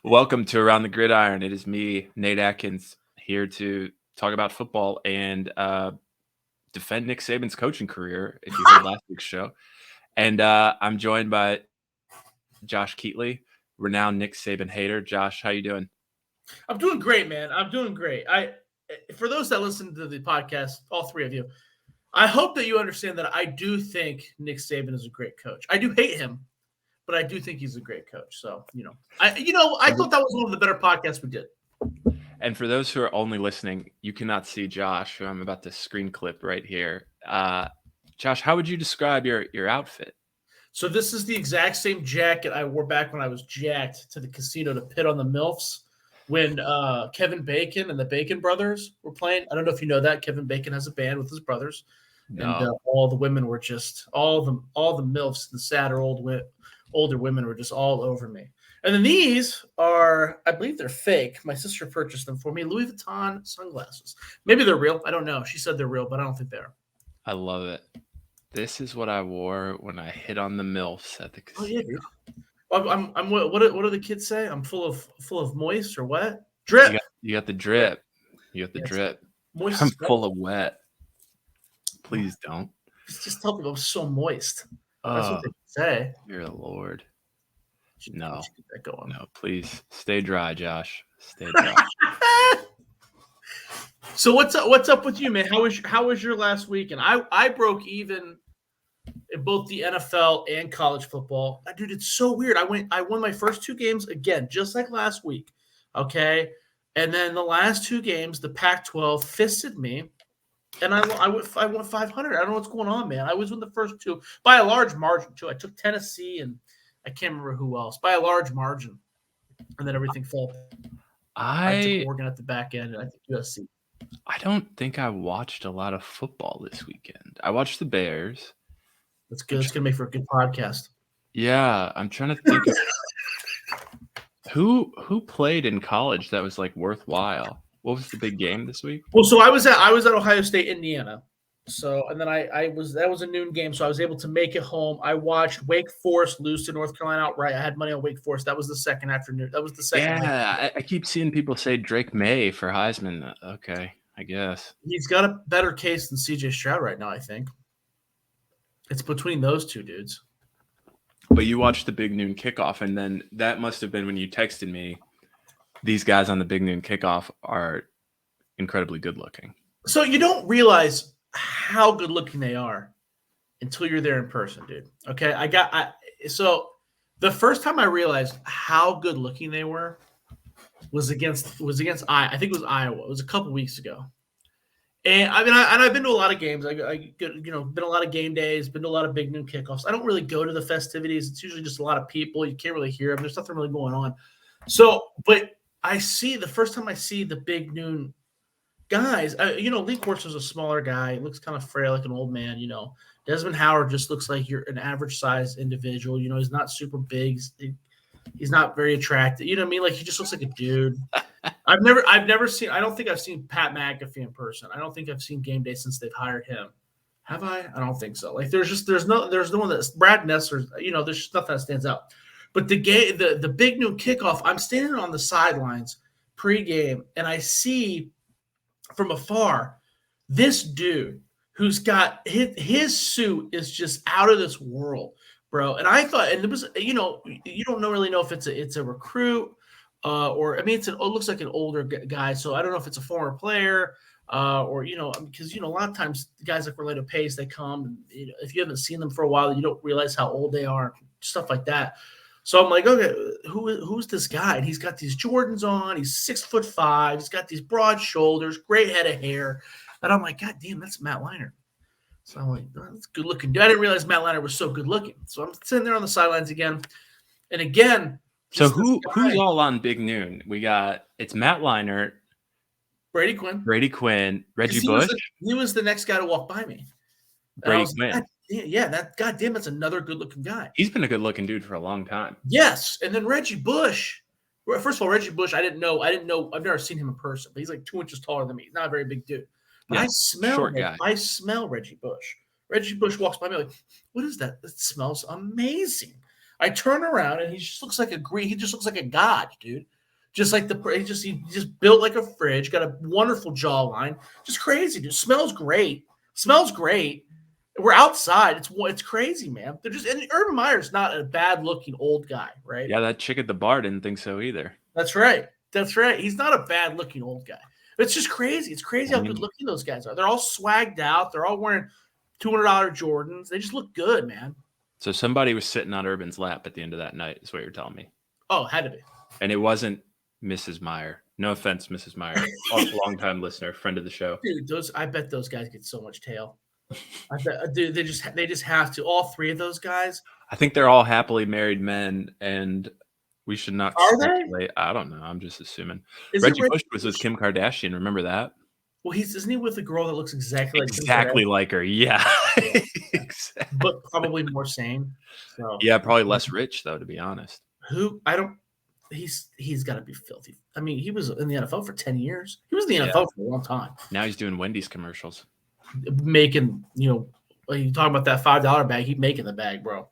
Welcome to Around the Gridiron. It is me, Nate Atkins, here to talk about football and defend Nick Saban's coaching career, if you heard last week's show. And I'm joined by Josh Keatley, renowned Nick Saban hater. Josh, how you doing? I'm doing great, man. I'm doing great. For those that listen to the podcast, all three of you, I hope that you understand that I do think Nick Saban is a great coach. I do hate him, but I do think he's a great coach. So, I thought that was one of the better podcasts we did. And for those who are only listening, you cannot see Josh, who I'm about to screen clip right here. Josh, how would you describe your outfit? So this is the exact same jacket I wore back when I was jacked to the casino to pit on the MILFs when Kevin Bacon and the Bacon brothers were playing. I don't know if you know that. Kevin Bacon has a band with his brothers. No. And all the women were just all the MILFs, the sadder older women were just all over me. And then these are, I believe they're fake. My sister purchased them for me. Louis Vuitton sunglasses. Maybe they're real. I don't know. She said they're real, but I don't think they are. I love it. This is what I wore when I hit on the MILFs at the casino. Oh, yeah, dude. I'm what do the kids say? I'm full of moist or wet? Drip. You got the drip. You got the drip. Moist. I'm full of wet. Please don't. Just tell people I'm so moist. That's what they say. You're a lord. No. Get that going. No, please stay dry, Josh. Stay dry. So what's up with you, man? How was your last week? And I broke even in both the NFL and college football. Dude, it's so weird. I won my first two games again, just like last week. Okay. And then the last two games, the Pac-12 fisted me. And I went 500. I don't know what's going on, man. I was in the first two by a large margin, too. I took Tennessee and I can't remember who else by a large margin. And then everything fell. I took Oregon at the back end, and I think USC. I don't think I watched a lot of football this weekend. I watched the Bears. That's good. It's going to make for a good podcast. Yeah, I'm trying to think of who played in college that was like worthwhile. What was the big game this week? Well, so I was at Ohio State, Indiana. So, and then that was a noon game, so I was able to make it home. I watched Wake Forest lose to North Carolina outright. I had money on Wake Forest. That was the second afternoon. That was the second. Yeah, I keep seeing people say Drake May for Heisman. Okay, I guess. He's got a better case than CJ Stroud right now, I think. It's between those two dudes. But you watched the Big Noon Kickoff, and then that must have been when you texted me. These guys on the Big Noon Kickoff are incredibly good looking. So you don't realize how good looking they are until you're there in person, dude. Okay. So the first time I realized how good looking they were was against I think it was Iowa. It was a couple weeks ago. And I mean, I've been to a lot of games. Been a lot of game days, been to a lot of Big Noon Kickoffs. I don't really go to the festivities. It's usually just a lot of people. You can't really hear them. There's nothing really going on. So, but the first time I see the Big Noon guys, Lee Corso is a smaller guy. He looks kind of frail, like an old man. Desmond Howard just looks like you're an average size individual. He's not super big. He's not very attractive. You know what I mean? Like he just looks like a dude. I've never seen. I don't think I've seen Pat McAfee in person. I don't think I've seen Game Day since they've hired him. Have I? I don't think so. Like there's no one that's Brad Nessler. There's just nothing that stands out. But the Big Noon Kickoff, I'm standing on the sidelines pregame, and I see from afar this dude who's got his suit is just out of this world, bro. And I thought, and it was, you don't really know if it's a recruit or I mean, it looks like an older guy. So I don't know if it's a former player or because a lot of times guys like Orlando Pace, they come, and, if you haven't seen them for a while, you don't realize how old they are, stuff like that. So I'm like, okay, who's this guy? And he's got these Jordans on. He's 6'5". He's got these broad shoulders, great head of hair. And I'm like, God damn, that's Matt Leinart. So I'm like, oh, that's good looking. I didn't realize Matt Leinart was so good looking. So I'm sitting there on the sidelines again. And again. So who's all on Big Noon? It's Matt Leinart. Brady Quinn. Reggie Bush. He was the next guy to walk by me. Brady Quinn. Goddamn, that's another good-looking guy. He's been a good-looking dude for a long time. Yes, and then Reggie Bush. First of all, Reggie Bush, I didn't know. I've never seen him in person, but he's like 2 inches taller than me. He's not a very big dude. But I smell Reggie Bush. Reggie Bush walks by me like, what is that? It smells amazing. I turn around and he just looks like a god, dude. Just like he just built like a fridge, got a wonderful jawline, just crazy, dude. Smells great. We're outside. It's crazy, man. And Urban Meyer's not a bad looking old guy, right? Yeah, that chick at the bar didn't think so either. That's right. He's not a bad looking old guy. It's just crazy. It's crazy how good looking those guys are. They're all swagged out. They're all wearing $200 Jordans. They just look good, man. So somebody was sitting on Urban's lap at the end of that night, is what you're telling me. Oh, had to be. And it wasn't Mrs. Meyer. No offense, Mrs. Meyer. Long-time listener, friend of the show. Dude, I bet those guys get so much tail. I bet, dude, they just have to. All three of those guys. I think they're all happily married men, and we should not speculate. I don't know. I'm just assuming. Reggie Bush was with Kim Kardashian. Remember that? Well, isn't he with a girl that looks exactly like her? Yeah. Exactly. But probably more sane. So. Yeah, probably less rich though, to be honest. He's got to be filthy. I mean, he was in the NFL for 10 years. He was in the NFL for a long time. Now he's doing Wendy's commercials. Making, you talking about that $5 bag, he's making the bag, bro.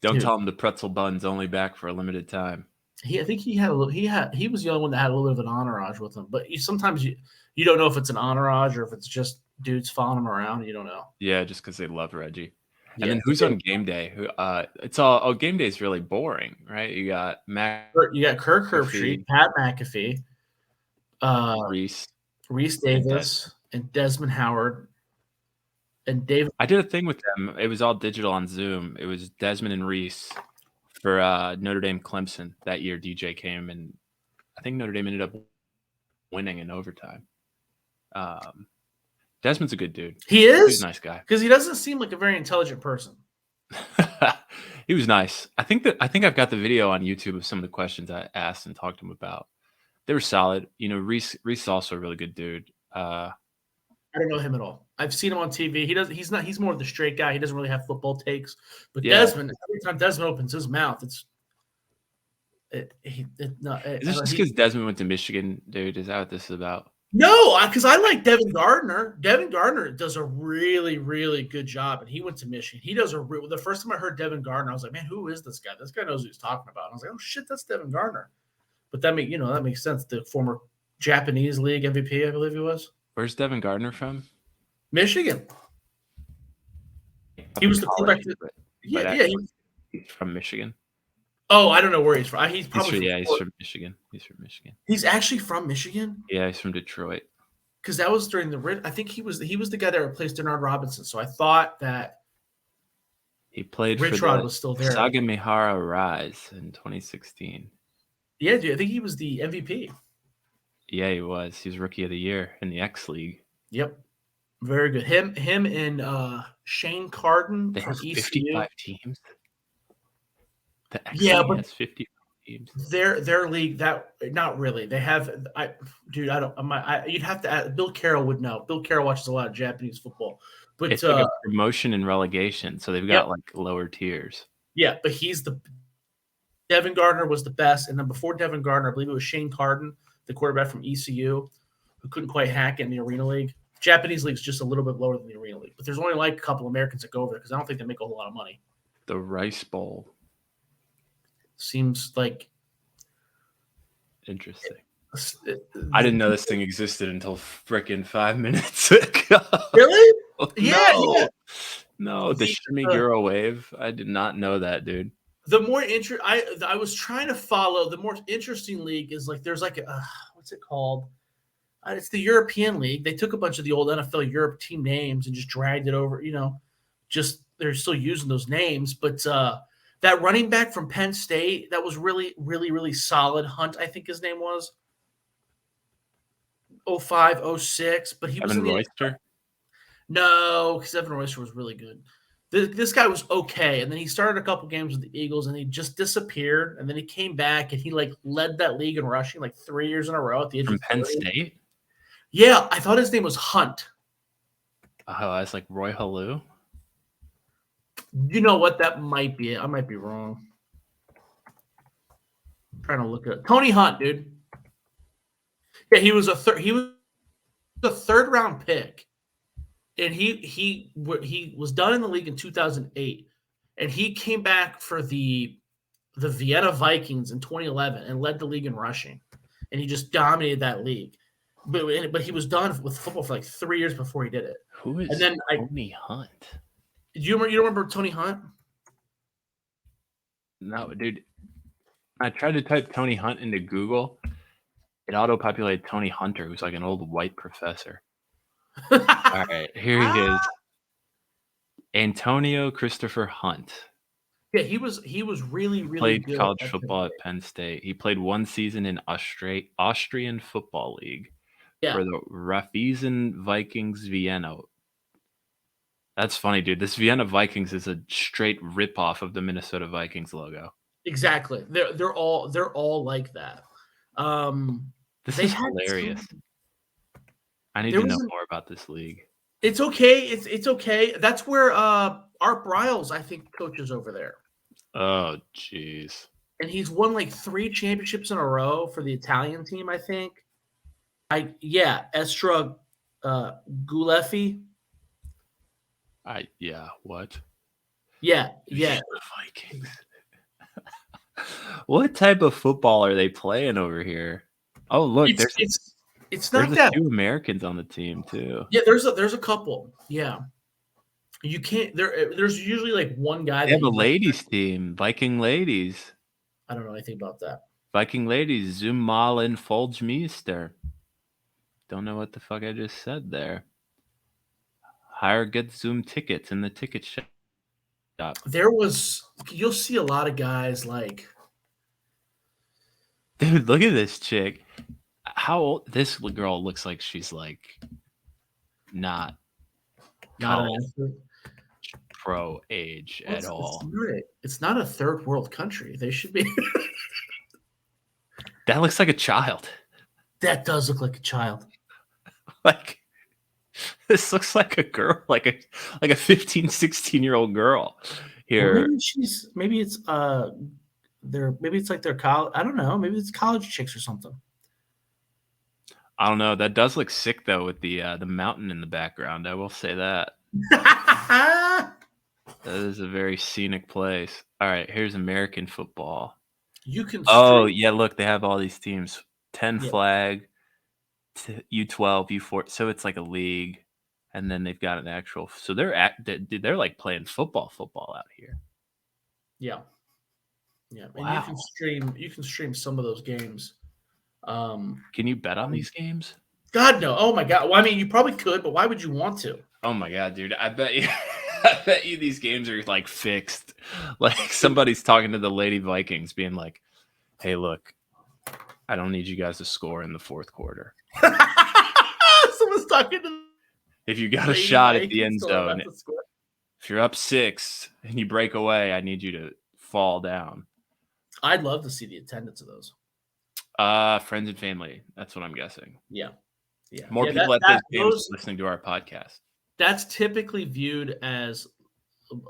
Don't tell him the pretzel bun's only back for a limited time. I think he was the only one that had a little bit of an entourage with him. But sometimes you don't know if it's an entourage or if it's just dudes following him around. You don't know. Yeah, just because they love Reggie. And then who's on Game Day? Game Day is really boring, right? You got Kirk Herbstreit, Pat McAfee, Reese Davis, and Desmond Howard, and David. I did a thing with them. It was all digital on Zoom. It was Desmond and Reese for Notre Dame Clemson that year. DJ came, and I think Notre Dame ended up winning in overtime. Desmond's a good dude. He is? He's a nice guy. Because he doesn't seem like a very intelligent person. He was nice. I think I've got the video on YouTube of some of the questions I asked and talked to him about. They were solid. Reese is also a really good dude. I don't know him at all. I've seen him on TV. He's more of the straight guy. He doesn't really have football takes. But Desmond, every time Desmond opens his mouth, is this just because Desmond went to Michigan, dude? Is that what this is about? No, because I like Devin Gardner. Devin Gardner does a really, really good job, and he went to Michigan. He does the first time I heard Devin Gardner, I was like, man, who is this guy? This guy knows what he's talking about. And I was like, oh shit, that's Devin Gardner. But that makes sense. The former Japanese League MVP, I believe he was. Where's Devin Gardner from? Michigan. He was the quarterback. He's from Michigan. Oh, I don't know where he's from. He's probably he's from Michigan. He's from Michigan. He's actually from Michigan? Yeah, he's from Detroit. Because that was during I think he was the guy that replaced Denard Robinson. So I thought that he played Rich Rod was still there. Sagamihara Rise in 2016. Yeah, dude, I think he was the MVP. Yeah, he was. He was Rookie of the Year in the X League. Yep. Very good. Him and Shane Carden from ECU. 55 teams. The X League has 50 teams. Their league, not really. They have you'd have to ask, Bill Carroll would know. Bill Carroll watches a lot of Japanese football. But it's like a promotion and relegation, so they've got like lower tiers. Yeah, but Devin Gardner was the best, and then before Devin Gardner, I believe it was Shane Carden, the quarterback from ECU, who couldn't quite hack it in the Arena League. Japanese League's just a little bit lower than the Arena League, but there's only like a couple Americans that go over there because I don't think they make a whole lot of money. The Rice Bowl seems like interesting. I didn't know this thing existed until freaking 5 minutes ago. Really? No, the shimmy girl wave. I did not know that, dude. The more I was trying to follow. The more interesting league is like there's like what's it called? It's the European League. They took a bunch of the old NFL Europe team names and just dragged it over. Just they're still using those names. But that running back from Penn State that was really, really, really solid. Hunt, I think his name was 05, 06. But he was Evan Royster. No, because Evan Royster was really good. This guy was okay, and then he started a couple games with the Eagles, and he just disappeared. And then he came back, and he led that league in rushing 3 years in a row at the age of Penn State. Yeah, I thought his name was Hunt. Oh, that's like Roy Halou. You know what? That might be it. I might be wrong. I'm trying to look at Tony Hunt, dude. Yeah, he was a third round pick. And he was done in the league in 2008, and he came back for the Vienna Vikings in 2011 and led the league in rushing, and he just dominated that league. But he was done with football for like 3 years before he did it. Who is And then Tony Hunt? you don't remember Tony Hunt? No, dude. I tried to type Tony Hunt into Google. It auto-populated Tony Hunter, who's like an old white professor. All right, here he is. Antonio Christopher Hunt. Yeah, he was really Played good. college football at Penn State. He played one season in Austrian Football League for the Raiffeisen Vikings Vienna. That's funny, dude. This Vienna Vikings is a straight ripoff of the Minnesota Vikings logo. Exactly. They're all like that. This is hilarious. I need to know more about this league. It's okay. It's okay. That's where Art Briles, I think, coaches over there. Oh, jeez. And he's won like 3 championships in a row for the Italian team, I think. Estra Gulefi. What? Yeah. Vikings. What type of football are they playing over here? Oh, look, it's not that 2 Americans on the team too. Yeah, there's a couple. Yeah. You can't there's usually like one guy. They have a ladies team, Viking ladies. I don't know anything about that. Viking ladies, Zoom Malen Folgmeister. Don't know what the fuck I just said there. Get Zoom tickets in the ticket shop. You'll see a lot of guys like, dude, look at this chick. How old? This girl looks like she's like not pro age at all. It's not a third world country. They should be. That looks like a child. That does look like a child. Like, this looks like a girl, like a 15, 16-year-old girl here. Well, maybe it's like their college. I don't know. Maybe it's college chicks or something. I don't know. That does look sick though, with the mountain in the background. I will say that. That is a very scenic place. All right, here's American football. Yeah, look, they have all these teams. 10 flag, U12, U4. So it's like a league, and then they've got an actual. So they're like playing football out here. Yeah. Wow. And you can stream some of those games. Can you bet on these games? God, no. Oh my God. Well, I mean, you probably could, but why would you want to? Oh my God, dude. I bet you these games are like fixed. Like somebody's talking to the Lady Vikings being like, hey, look, I don't need you guys to score in the 4th quarter. Someone's talking to if you got a shot at the end zone, if you're up 6 and you break away, I need you to fall down. I'd love to see the attendance of those. Friends and family. That's what I'm guessing. Yeah. More people at those games listening to our podcast. That's typically viewed as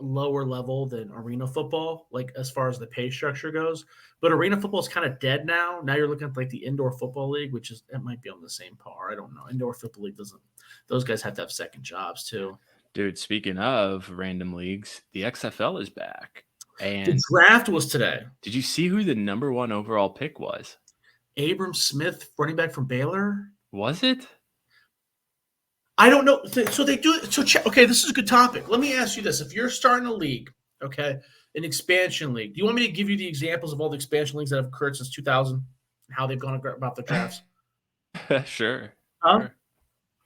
lower level than arena football, like as far as the pay structure goes. But arena football is kind of dead now. Now you're looking at like the indoor football league, which is it might be on the same par. I don't know. Indoor football league doesn't. Those guys have to have second jobs too. Dude, speaking of random leagues, the XFL is back. And the draft was today. Did you see who the number 1 overall pick was? Abram Smith, running back from Baylor. Was it? I don't know. So they do. So okay, this is a good topic. Let me ask you this: if you're starting a league, okay, an expansion league, do you want me to give you the examples of all the expansion leagues that have occurred since 2000 and how they've gone about the drafts? Sure. Sure.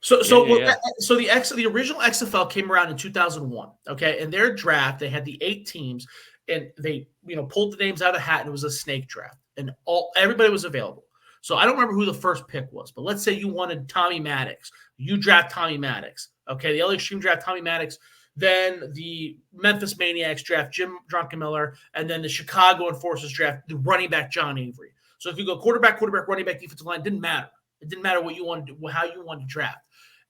So the original XFL came around in 2001. Okay, in their draft, they had the 8 teams, and they pulled the names out of the hat, and it was a snake draft, and everybody was available. So I don't remember who the first pick was, but let's say you wanted Tommy Maddox. You draft Tommy Maddox. Okay, the LA Extreme draft Tommy Maddox. Then the Memphis Maniacs draft Jim Druckenmiller. And then the Chicago Enforcers draft the running back John Avery. So if you go quarterback, running back, defensive line, it didn't matter. It didn't matter what you wanted to, how you wanted to draft.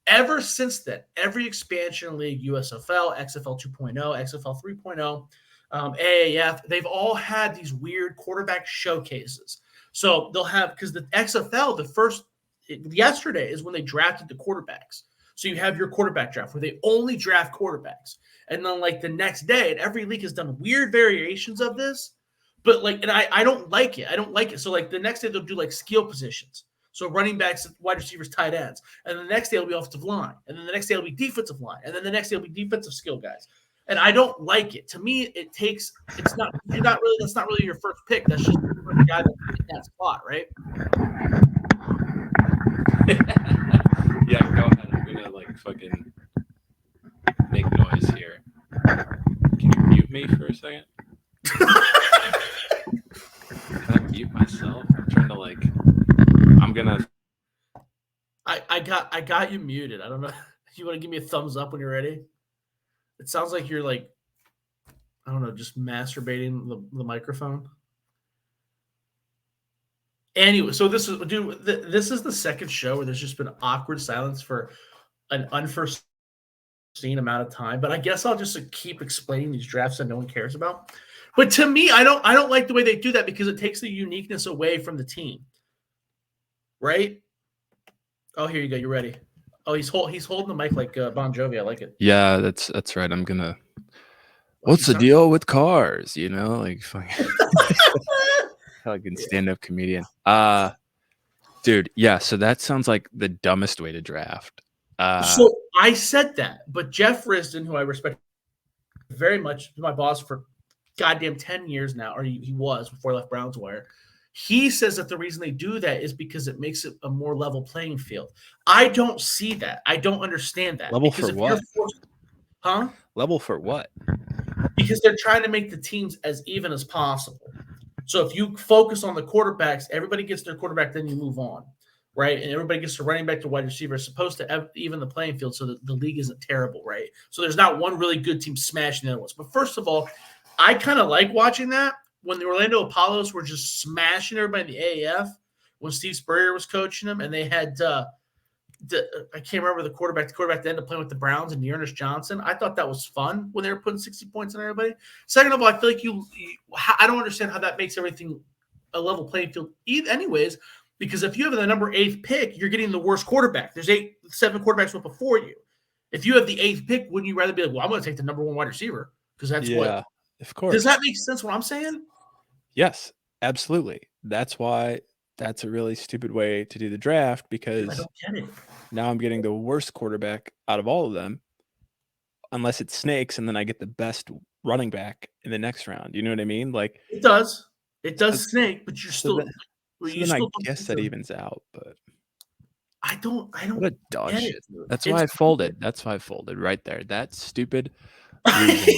Ever since then, every expansion league, USFL, XFL 2.0, XFL 3.0, AAF, they've all had these weird quarterback showcases. So they'll have, because the XFL, yesterday is when they drafted the quarterbacks. So you have your quarterback draft where they only draft quarterbacks. And then like the next day, and every league has done weird variations of this. But like, and I don't like it. I don't like it. So like the next day they'll do like skill positions. So running backs, wide receivers, tight ends. And then the next day it'll be offensive line. And then the next day it'll be defensive line. And then the next day it'll be defensive skill guys. And I don't like it. To me, that's not really your first pick. That's just the guy that's in that spot, right? Yeah, go ahead. I'm gonna like fucking make noise here. Can you mute me for a second? Can I mute myself? I'm trying to like. I'm gonna. I got you muted. I don't know. You want to give me a thumbs up when you're ready? It sounds like you're like, I don't know, just masturbating the microphone. Anyway, so this is the second show where there's just been awkward silence for an unforeseen amount of time. But I guess I'll just keep explaining these drafts that no one cares about. But to me, I don't like the way they do that because it takes the uniqueness away from the team. Right? Oh, here you go. You're ready. Oh, he's holding the mic like Bon Jovi. I like it. Yeah, that's right. I'm gonna. What's the deal with cars? You know, like fucking. Like a stand-up comedian. Dude, yeah. So that sounds like the dumbest way to draft. So I said that, but Jeff Risdon, who I respect very much, my boss for goddamn 10 years now, or he was before I left Browns Wire. He says that the reason they do that is because it makes it a more level playing field. I don't see that. I don't understand that. Level for what? Level for what? Because they're trying to make the teams as even as possible. So if you focus on the quarterbacks, everybody gets their quarterback, then you move on, right? And everybody gets to running back to wide receiver. It's supposed to even the playing field so that the league isn't terrible, right? So there's not one really good team smashing the other ones. But first of all, I kind of like watching that. When the Orlando Apollos were just smashing everybody in the AAF, when Steve Spurrier was coaching them, and they had I can't remember the quarterback that ended up playing with the Browns and Dearness Johnson. I thought that was fun when they were putting 60 points on everybody. Second of all, I feel like I don't understand how that makes everything a level playing field anyways, because if you have the number 8th pick, you're getting the worst quarterback. There's 7 quarterbacks went before you. If you have the 8th pick, wouldn't you rather be like, well, I'm going to take the number 1 wide receiver? Because that's what. Of course. Does that make sense what I'm saying? Yes, absolutely. That's why that's a really stupid way to do the draft, because I don't get it. Now I'm getting the worst quarterback out of all of them, unless it snakes, and then I get the best running back in the next round. You know what I mean? Like it does snake, but you're still. I guess that evens out, but I don't. What a dog shit. That's why I folded. That's why I folded right there. That stupid reason.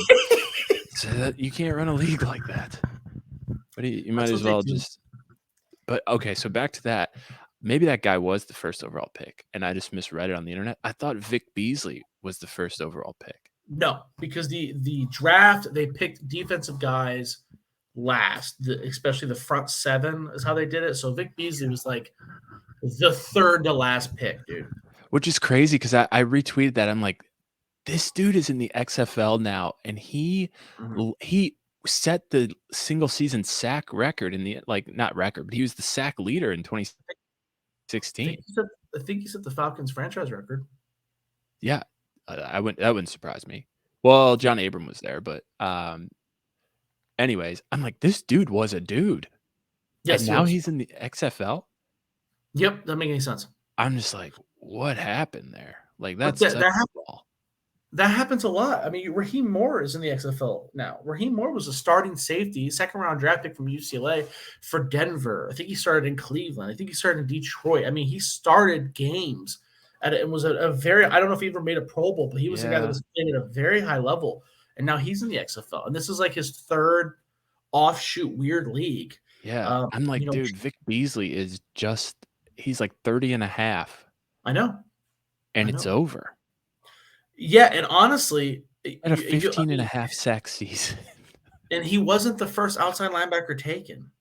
So that you can't run a league like that. But you might as well just. But okay, so back to that. Maybe that guy was the first overall pick, and I just misread it on the internet. I thought Vic Beasley was the first overall pick. No, because the draft, they picked defensive guys last, especially the front 7 is how they did it. So Vic Beasley was like the 3rd to last pick, dude. Which is crazy because I retweeted that. I'm like, this dude is in the XFL now, and he set the single season sack record in the not record, but he was the sack leader in 2016. I think he set the Falcons franchise record. Yeah, that wouldn't surprise me. Well, John Abram was there, but anyways, I'm like, this dude was a dude. Yes, and now he's in the XFL. Yep, doesn't make any sense. I'm just like, what happened there? Like that happens a lot. I mean, Raheem Moore is in the XFL now. Raheem Moore was a starting safety, 2nd-round draft pick from UCLA for Denver. I think he started in Cleveland. I think he started in Detroit. I mean, he started games it was a very. I don't know if he ever made a Pro Bowl, but he was a guy that was playing at a very high level, and now he's in the XFL. And this is like his 3rd offshoot weird league. Yeah, I'm like, dude, Vic Beasley is he's like 30 and a half. I know. And it's over. Yeah, and honestly, at a 15 and a half sack season. And he wasn't the first outside linebacker taken.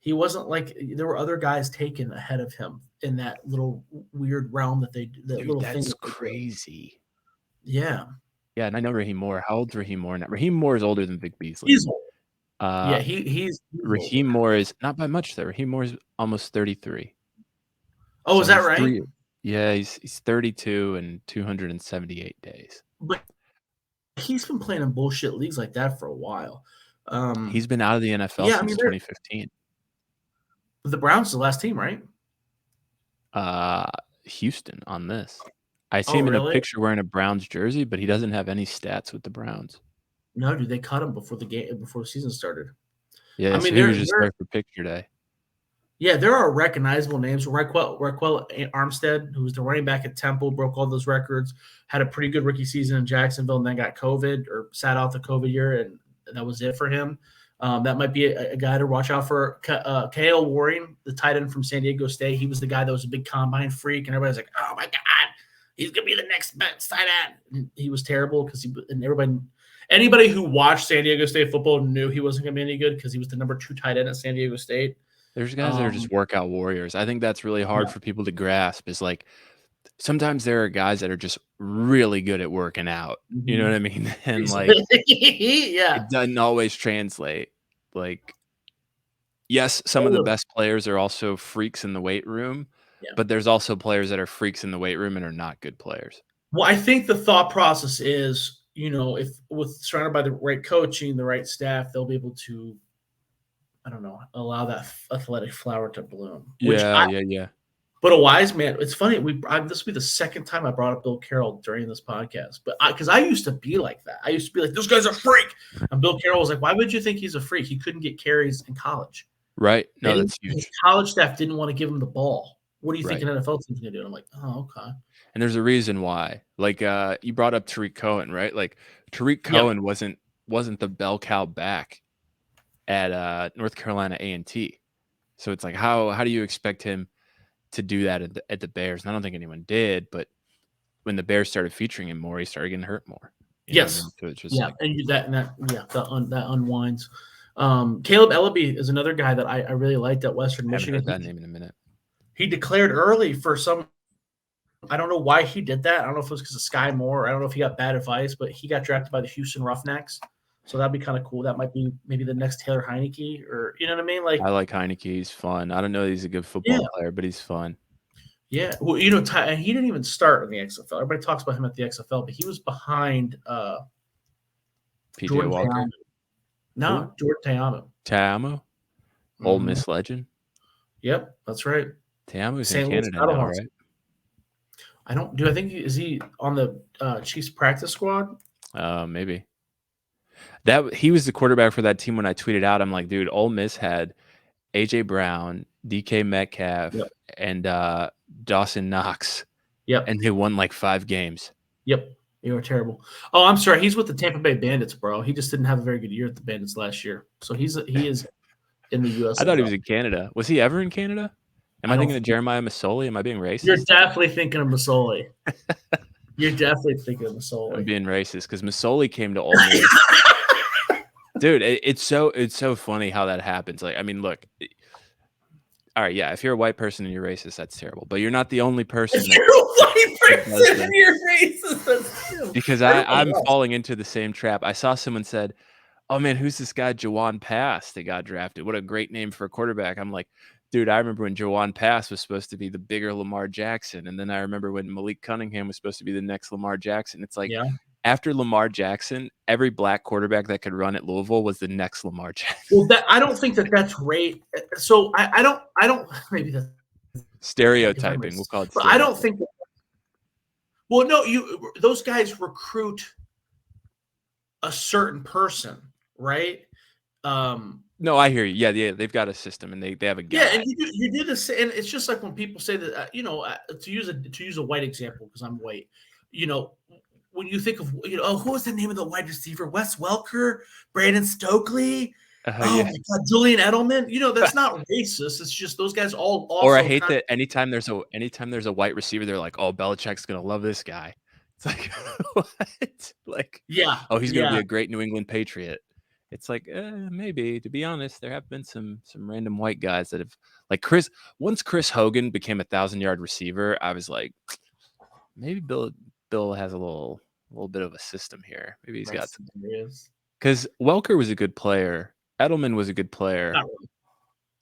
He wasn't like there were other guys taken ahead of him in that little weird realm that that's crazy. Yeah. Yeah, and I know Raheem Moore. How old's Raheem Moore now? Raheem Moore is older than Vic Beasley. He's old. Yeah, he's Raheem Moore is not by much though. Raheem Moore is almost 33. Oh, so is that right? Yeah, he's 32 and 278 days. But he's been playing in bullshit leagues like that for a while. He's been out of the NFL since 2015. The Browns is the last team, right? Houston on this. I see him in a picture wearing a Browns jersey, but he doesn't have any stats with the Browns. No, dude, they cut him before the season started. Yeah, so he was just there for picture day. Yeah, there are recognizable names. Raquel Armstead, who was the running back at Temple, broke all those records, had a pretty good rookie season in Jacksonville, and then got COVID or sat out the COVID year, and that was it for him. That might be a guy to watch out for. Kale Warren, the tight end from San Diego State, he was the guy that was a big combine freak, and everybody's like, oh, my God, he's going to be the next best tight end. And he was terrible because anybody who watched San Diego State football knew he wasn't going to be any good because he was the number 2 tight end at San Diego State. There's guys that are just workout warriors. I think that's really hard for people to grasp is like sometimes there are guys that are just really good at working out. You know what I mean? And like it doesn't always translate. Like, yes, some of the best players are also freaks in the weight room, but there's also players that are freaks in the weight room and are not good players. Well, I think the thought process is, if surrounded by the right coaching, the right staff, they'll be able to, I don't know, allow that athletic flower to bloom. Yeah. But a wise man, it's funny. This will be the second time I brought up Bill Carroll during this podcast, but because I used to be like that. I used to be like, this guy's a freak. And Bill Carroll was like, why would you think he's a freak? He couldn't get carries in college. Right. No, that's huge. His college staff didn't want to give him the ball. What do you think an NFL team's going to do? And I'm like, oh, okay. And there's a reason why. Like you brought up Tariq Cohen, right? Like Tariq Cohen wasn't the bell cow back at North Carolina A&T. So it's like, how do you expect him to do that at the Bears? And I don't think anyone did, but when the Bears started featuring him more, he started getting hurt more. Yes. So it's just that unwinds. Caleb Ellaby is another guy that I really liked at Western Michigan. Heard that name in a minute. He declared early for some. I don't know why he did that. I don't know if it was because of Sky Moore. I don't know if he got bad advice, but he got drafted by the Houston Roughnecks. So that'd be kind of cool. That might be maybe the next Taylor Heineke, or you know what I mean? Like, I like Heineke. He's fun. I don't know he's a good football player, but he's fun. Yeah. Well, and he didn't even start in the XFL. Everybody talks about him at the XFL, but he was behind PJ Walker. Teamo. No, Jordan Teamo. Teamo? Ole Miss legend? Yep, that's right. Teamo's in Canada now, right? I think is he on the Chiefs practice squad? Maybe. He was the quarterback for that team when I tweeted out. I'm like, dude, Ole Miss had AJ Brown, DK Metcalf, and Dawson Knox. Yep. And they won like 5 games. Yep. You were terrible. Oh, I'm sorry. He's with the Tampa Bay Bandits, bro. He just didn't have a very good year at the Bandits last year. So he is in the U.S. I thought he was in Canada. Was he ever in Canada? Am I thinking of Jeremiah Masoli? Am I being racist? You're definitely thinking of Masoli. You're definitely thinking of Masoli. I'm being racist because Masoli came to Ole Miss. Dude, it's so funny how that happens. Like, I mean, look. All right, yeah, if you're a white person and you're racist, that's terrible. But you're not the only person. If you're a white person and you're racist, that's terrible. Because I'm falling into the same trap. I saw someone said, oh, man, who's this guy, Jawan Pass, that got drafted? What a great name for a quarterback. I'm like, dude, I remember when Jawan Pass was supposed to be the bigger Lamar Jackson. And then I remember when Malik Cunningham was supposed to be the next Lamar Jackson. It's like, after Lamar Jackson, every black quarterback that could run at Louisville was the next Lamar Jackson. Well, I don't think that's right. So I don't maybe that's stereotyping. We'll call it. But I don't think. Well, no, those guys recruit a certain person, right? No, I hear you. Yeah, they've got a system and they have a guy. Yeah, and you did this, and it's just like when people say that, to use a white example because I'm white, when you think of, who was the name of the wide receiver? Wes Welker, Brandon Stokely. My God, Julian Edelman. That's not racist. It's just those guys all. Or I hate that anytime there's a white receiver, they're like, "Oh, Belichick's gonna love this guy." It's like, what? Like, oh, he's gonna be a great New England Patriot. It's like, maybe. To be honest, there have been some random white guys that have, like Chris. Once Chris Hogan became a 1,000-yard receiver, I was like, maybe Bill has a little bit of a system here. Maybe he's got some. Because Welker was a good player. Edelman was a good player. Not really.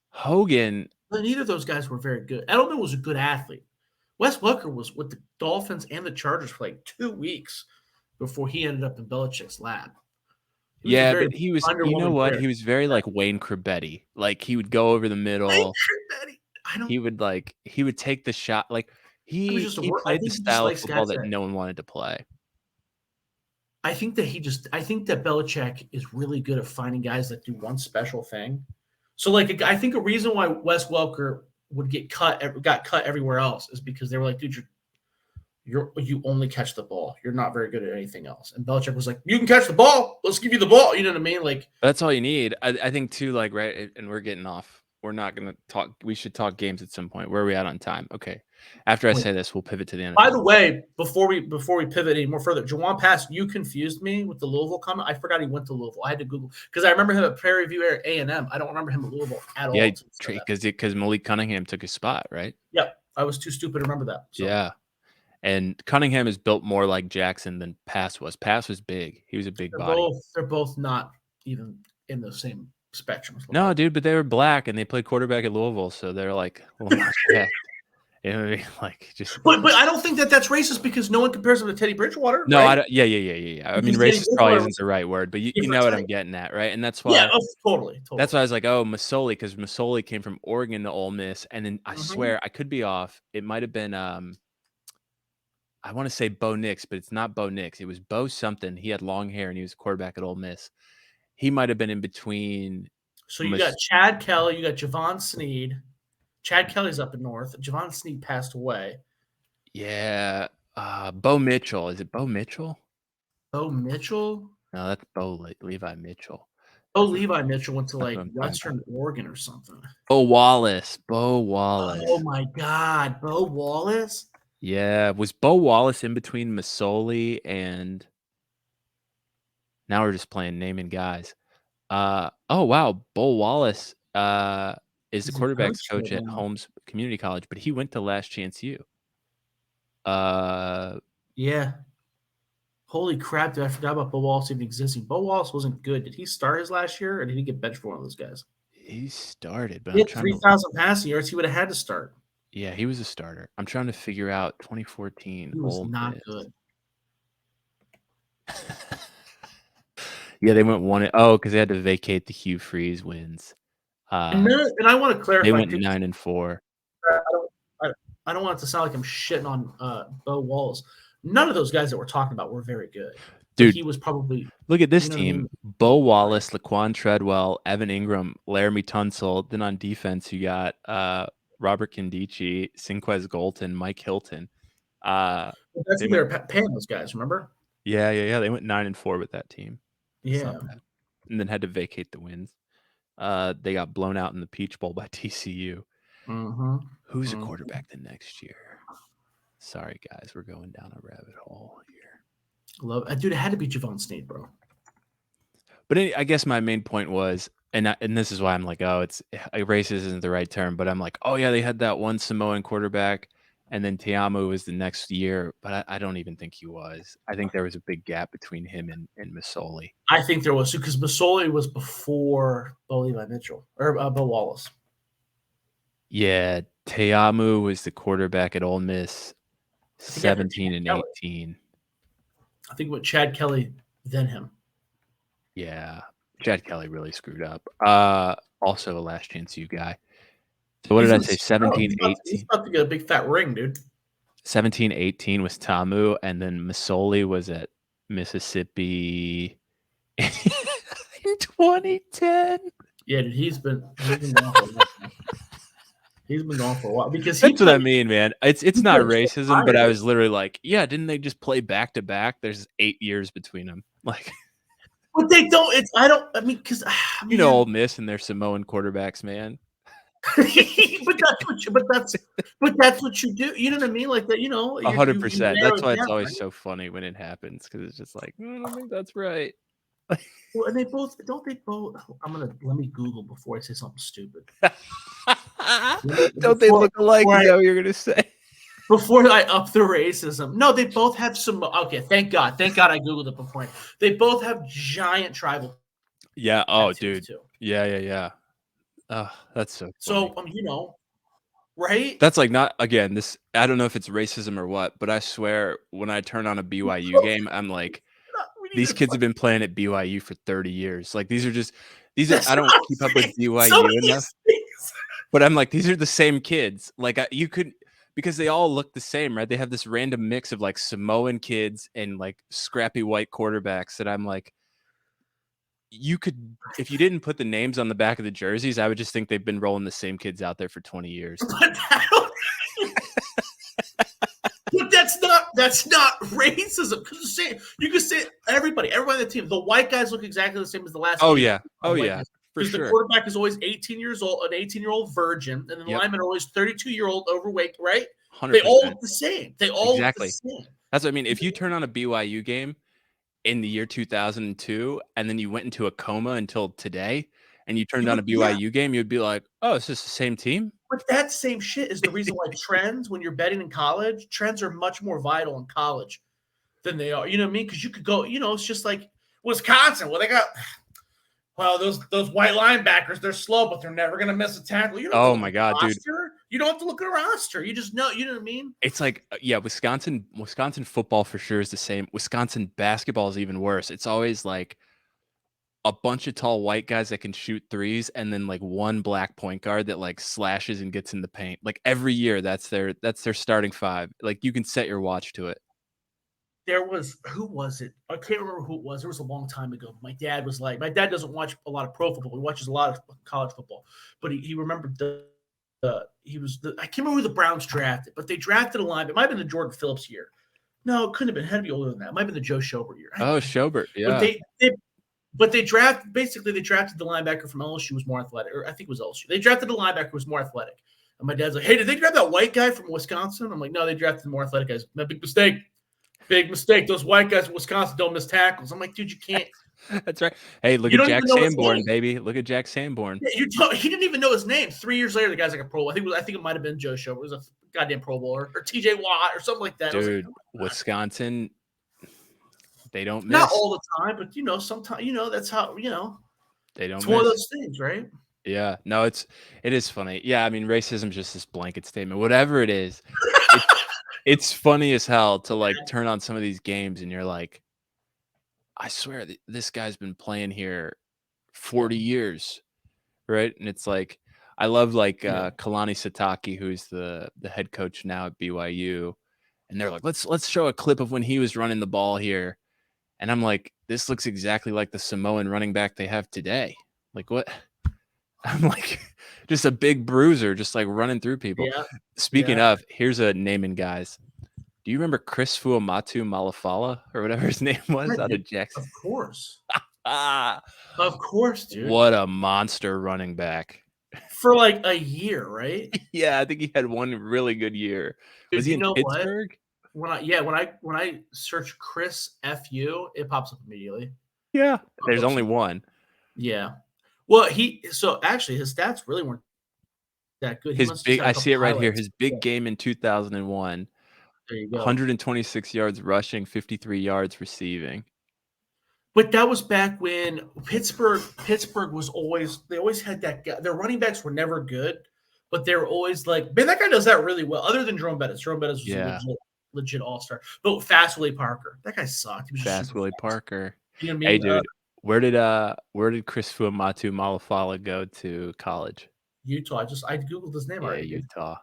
Hogan. But neither of those guys were very good. Edelman was a good athlete. Wes Welker was with the Dolphins and the Chargers for like 2 weeks. before he ended up in Belichick's lap. He was a Yeah, very but he was, you know underwhelming what? career. He was very like Wayne Crebetti. Like he would go over the middle. He would take the shot. Like I was just a he I played the think he just style of likes football guys that that no one wanted to play. I think that Belichick is really good at finding guys that do one special thing. So like I think a reason why Wes Welker got cut everywhere else is because they were like, dude, you only catch the ball. You're not very good at anything else. And Belichick was like, you can catch the ball. Let's give you the ball. You know what I mean? Like That's all you need. I think too, like, right, and we're getting off. We're not gonna talk. We should talk games at some point. Where are we at on time? Okay. After I say this, we'll pivot to the by NFL. the way, before we pivot any more further, Jawan Pass, you confused me with the Louisville comment. I forgot he went to Louisville. I had to Google because I remember him at Prairie View A&M. I don't remember him at Louisville at Yeah, all. because Malik Cunningham took his spot, right? Yep, I was too stupid to remember that. So. Yeah, and Cunningham is built more like Jackson than Pass was. Pass was big. He was a big body. They're both not even in the same spectrum. No, dude, but they were black and they played quarterback at Louisville, so they're like a little more jacked. You know what I mean? Like just. But I don't think that's racist because no one compares him to Teddy Bridgewater. No, right? I don't. Yeah. I mean, racist probably isn't the right word, but you know what I'm getting at, right? And that's why. Yeah, totally. That's why I was like, oh, Masoli, because Masoli came from Oregon to Ole Miss, and then I swear I could be off. It might have been I want to say Bo Nix, but it's not Bo Nix. It was Bo something. He had long hair and he was a quarterback at Ole Miss. He might have been in between. So you got Chad Kelly, you got Javon Sneed. Chad Kelly's up in North. Javon Sneed passed away. Yeah. Bo Mitchell. Is it Bo Mitchell? Bo Mitchell? No, that's Bo Levi Mitchell. Oh, Levi Mitchell went to like Western Oregon or something. Bo Wallace. Oh my God. Bo Wallace? Yeah. Was Bo Wallace in between Masoli and now we're just playing naming guys. Oh wow, Bo Wallace is the quarterback's coach at Holmes Community College, but he went to Last Chance U. Yeah. Holy crap, dude, I forgot about Bo Wallace even existing. Bo Wallace wasn't good. Did he start his last year or did he get benched for one of those guys? He started, but he had 3,000 passing yards. He would have had to start. Yeah, he was a starter. I'm trying to figure out 2014. He was not good. Yeah, they went 1-0 because they had to vacate the Hugh Freeze wins. And I want to clarify. They went 9-4. I don't want it to sound like I'm shitting on Bo Wallace. None of those guys that we're talking about were very good. Dude, he was probably. Look at this team: Bo Wallace, Laquan Treadwell, Evan Ingram, Laramie Tunsil. Then on defense, you got Robert Kindici, Sinquez Golton, Mike Hilton. That's who they were paying those guys. Remember? Yeah. They went 9-4 with that team. Yeah, and then had to vacate the wins. They got blown out in the Peach Bowl by TCU. Who's a quarterback the next year? Sorry, guys, we're going down a rabbit hole here. Dude, it had to be Javon Sneed, bro. But I guess my main point was, and this is why I'm like, oh, it's racist isn't the right term, but I'm like, oh yeah, they had that one Samoan quarterback, and then Te'amu was the next year, but I don't even think he was. I think there was a big gap between him and Masoli. I think there was, because Masoli was before Bo Levi Mitchell or Bo Wallace. Yeah, Te'amu was the quarterback at Ole Miss, 17 and 18. I think with Chad Kelly, then him. Yeah, Chad Kelly really screwed up. Also a Last Chance U guy. So what did I say? 17, 18? He's about to get a big fat ring, dude. 17, 18 was Tamu, and then Masoli was at Mississippi in 2010. Yeah, dude, he's been gone for a while. He's been gone for a while because that's what I mean, man. It's not racism, but I was literally like, yeah, didn't they just play back to back? There's 8 years between them, like. But they don't. Because Ole Miss and their Samoan quarterbacks, man. but that's what you do. You know what I mean? Like that, 100%. That's why it's always so funny when it happens, because it's just like, I don't think that's right. Well, and they both. Let me Google before I say something stupid. Don't they look alike? Is that what you're gonna say? Before I up the racism. No, they both have some. Okay, thank God I Googled it before. They both have giant tribal. Yeah. Oh, dude. Too. Yeah. Oh, that's so funny. So, right? That's like not, again, this, I don't know if it's racism or what, but I swear when I turn on a BYU game, I'm like, these kids have been playing at BYU for 30 years. Like these are That's I what don't I'm keep up with saying. Some of BYU enough, these things. but I'm like, these are the same kids. Like you could, because they all look the same, right? They have this random mix of like Samoan kids and like scrappy white quarterbacks that I'm like, you could, if you didn't put the names on the back of the jerseys, I would just think they've been rolling the same kids out there for 20 years. But but that's not racism. Because you could say everybody on the team. The white guys look exactly the same as the last. Oh yeah, oh yeah, for Because sure. the quarterback is always 18 years old, an 18-year-old virgin, and then the linemen are always 32-year-old overweight. Right? 100%. They all look the same. They all exactly. look the same. That's what I mean. If you turn on a BYU game in the year 2002, and then you went into a coma until today, and you turned on a BYU game, you'd be like, "Oh, it's just the same team." But that same shit is the reason why trends, when you're betting in college, trends are much more vital in college than they are. You know what I mean? Because you could go, it's just like Wisconsin. Well, they got those white linebackers. They're slow, but they're never going to miss a tackle. You don't. Oh my god, dude! You don't have to look at a roster. You just know. You know what I mean? It's like, Wisconsin football for sure is the same. Wisconsin basketball is even worse. It's always like a bunch of tall white guys that can shoot threes, and then like one black point guard that like slashes and gets in the paint. Like every year, that's their starting five. Like you can set your watch to it. Who was it? I can't remember who it was. It was a long time ago. My dad doesn't watch a lot of pro football. He watches a lot of college football, but he remembered I can't remember who the Browns drafted, but they drafted a line. It might have been the Jordan Phillips year. No, it couldn't have been. It had to be older than that. It might have been the Joe Schobert year. Oh, Schobert, yeah. But they drafted the linebacker from LSU, who was more athletic, or I think it was LSU. They drafted the linebacker who was more athletic. And my dad's like, "Hey, did they draft that white guy from Wisconsin?" I'm like, "No, they drafted the more athletic guys." No, big mistake. Big mistake. Those white guys in Wisconsin don't miss tackles. I'm like, dude, you can't. That's right. Hey, look at Jack Sanborn, baby. Look at Jack Sanborn. Yeah, he didn't even know his name. 3 years later, the guy's like a Pro Bowl. I think it might have been Joe Schobert. It was a goddamn Pro Bowler, or T.J. Watt or something like that. Dude, Wisconsin, they don't miss. Not all the time, but sometimes that's how they don't. It's one of those things, right? Yeah, no, it is funny. Yeah, I mean, racism is just this blanket statement. Whatever it is, it's funny as hell to like turn on some of these games and you're like, I swear this guy's been playing here 40 years, right? And it's like, I love like Kalani Sitake, who's the head coach now at BYU, and they're like, let's show a clip of when he was running the ball here, and I'm like, this looks exactly like the Samoan running back they have today. Like what? I'm like, just a big bruiser, just like running through people. Yeah. Speaking of, here's a naming, guys. Do you remember Chris Fuamatu Malafala or whatever his name was out of Jackson? Of course. Of course, dude. What a monster running back. For like a year, right? Yeah, I think he had one really good year. Dude, was he in Pittsburgh? When I search Chris FU, it pops up immediately. Yeah, there's only one. Yeah. Well, actually his stats really weren't that good. I see it right here. His big game in 2001. There you go. 126 yards rushing, 53 yards receiving. But that was back when Pittsburgh was they always had that guy. Their running backs were never good, but they were always like, man, that guy does that really well. Other than Jerome Bettis. Jerome Bettis was a legit all-star. But Fast Willie Parker, that guy sucked. Fast Willie Parker. You know what I mean? Hey, dude, where did Chris Fuamatu Malafala go to college? Utah. I googled his name already. Utah.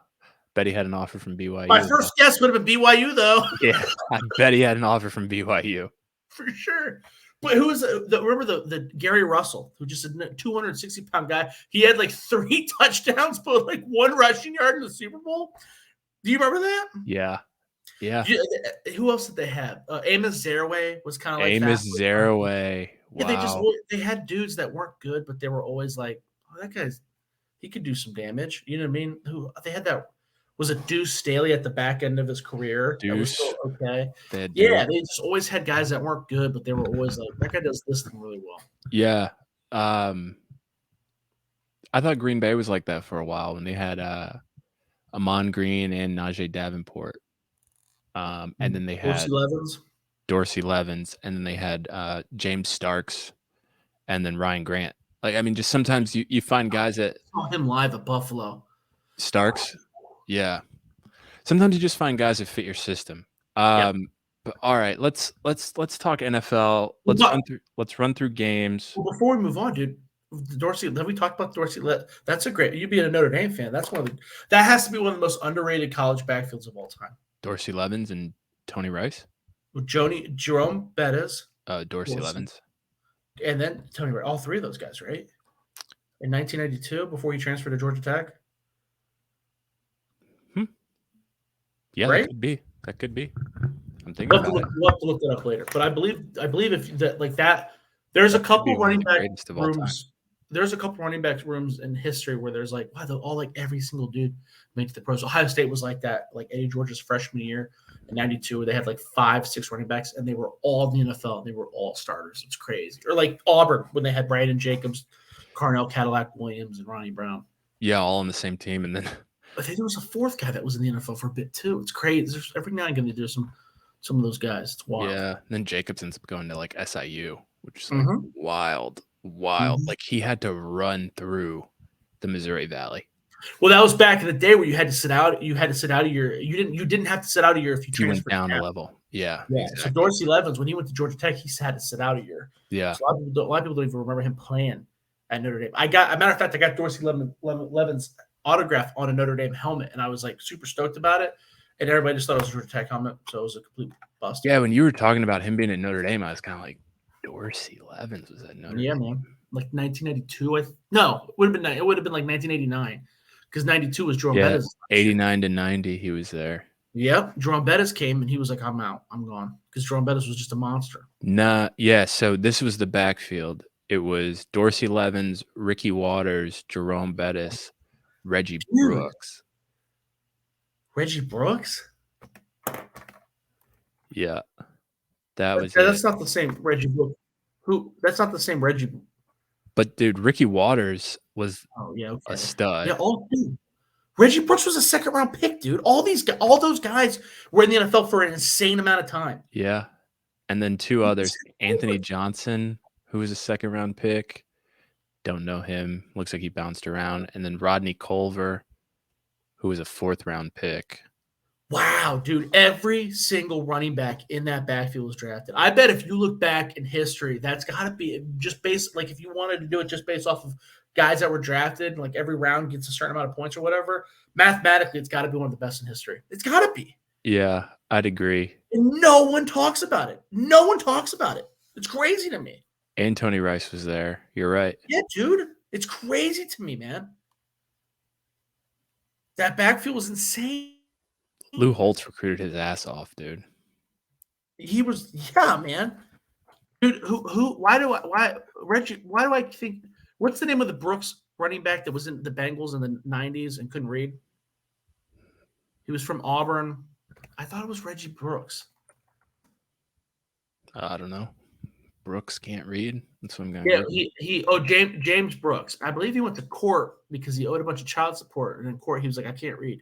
Bet he had an offer from BYU. My first guess would have been BYU, though. Yeah, I bet he had an offer from BYU. For sure. But who was remember the Gary Russell, who just a 260-pound guy? He had like 3 touchdowns, but like 1 rushing yard in the Super Bowl. Do you remember that? Yeah. Who else did they have? Amos Zaraway was kind of like Amos Zaraway. Wow. Yeah, they had dudes that weren't good, but they were always like, oh, that he could do some damage. You know what I mean? They had that. Was it Deuce Staley at the back end of his career? Deuce. Okay. They just always had guys that weren't good, but they were always like, that guy does this thing really well. Yeah. I thought Green Bay was like that for a while when they had Amon Green and Najee Davenport. And then they had Dorsey Levens, and then they had James Starks, and then Ryan Grant. Like, I mean, just sometimes you find guys that I saw him live at Buffalo. Starks. Yeah. Sometimes you just find guys that fit your system. But all right, let's talk NFL. Let's run through games. Well, before we move on, dude, Dorsey. Have we talked about Dorsey? That's a great. You being a Notre Dame fan, that's that has to be one of the most underrated college backfields of all time. Dorsey Levens and Tony Rice. With Jerome Bettis, Dorsey Levens, and then Tony Rice. All three of those guys, right? In 1992, before he transferred to Georgia Tech. Yeah, right? That could be. I'm thinking about it. We'll have to look that up later. But I believe if that like that, there's a couple running back rooms. There's a couple running back rooms in history where there's like, wow, all like every single dude makes the pros. Ohio State was like that, like Eddie George's freshman year in '92, where they had like 5-6 running backs, and they were all in the NFL. And they were all starters. It's crazy. Or like Auburn when they had Brandon Jacobs, Carnell Cadillac Williams, and Ronnie Brown. Yeah, all on the same team, and then I think there was a fourth guy that was in the NFL for a bit too. It's crazy. There's every now and again they do some of those guys. It's wild. Yeah, and then Jacobs ends up going to like SIU, which is like wild. Like he had to run through the Missouri Valley. Well, that was back in the day where you had to sit out. You had to sit out a year. You didn't have to sit out a year if you transferred went down a level. Yeah. Exactly. So Dorsey Levens, when he went to Georgia Tech, he had to sit out a year. Yeah. So a lot of people don't even remember him playing at Notre Dame. As a matter of fact, I got Dorsey Levens autograph on a Notre Dame helmet, and I was like super stoked about it. And everybody just thought it was a Georgia Tech helmet, so it was a complete bust. Yeah, when you were talking about him being at Notre Dame, I was kind of like, Dorsey Levens was at Notre Dame. Yeah, man. Like 1992. It would have been like 1989 because 92 was Jerome Bettis. 89 to 90, he was there. Yep, Jerome Bettis came and he was like, "I'm out, I'm gone," because Jerome Bettis was just a monster. So this was the backfield. It was Dorsey Levens, Ricky Waters, Jerome Bettis, Reggie Brooks. Reggie Brooks? Yeah. That's not the same Reggie Brooks. That's not the same Reggie. But dude, Ricky Waters was a stud. Yeah, Reggie Brooks was a second-round pick, dude. All those guys were in the NFL for an insane amount of time. Yeah. And then two others, Anthony Johnson, who was a second-round pick. Don't know him. Looks like he bounced around. And then Rodney Culver, who was a fourth-round pick. Wow, dude. Every single running back in that backfield was drafted. I bet if you look back in history, that's got to be just based, like if you wanted to do it just based off of guys that were drafted, like every round gets a certain amount of points or whatever, mathematically, it's got to be one of the best in history. It's got to be. Yeah, I'd agree. And no one talks about it. No one talks about it. It's crazy to me. And Tony Rice was there. You're right. Yeah, dude. It's crazy to me, man. That backfield was insane. Lou Holtz recruited his ass off, dude. He was, man. Dude, why do I think, what's the name of the Brooks running back that was in the Bengals in the 90s and couldn't read? He was from Auburn. I thought it was Reggie Brooks. I don't know. Brooks can't read. That's what I'm going to James Brooks. I believe he went to court because he owed a bunch of child support. And in court, he was like, I can't read.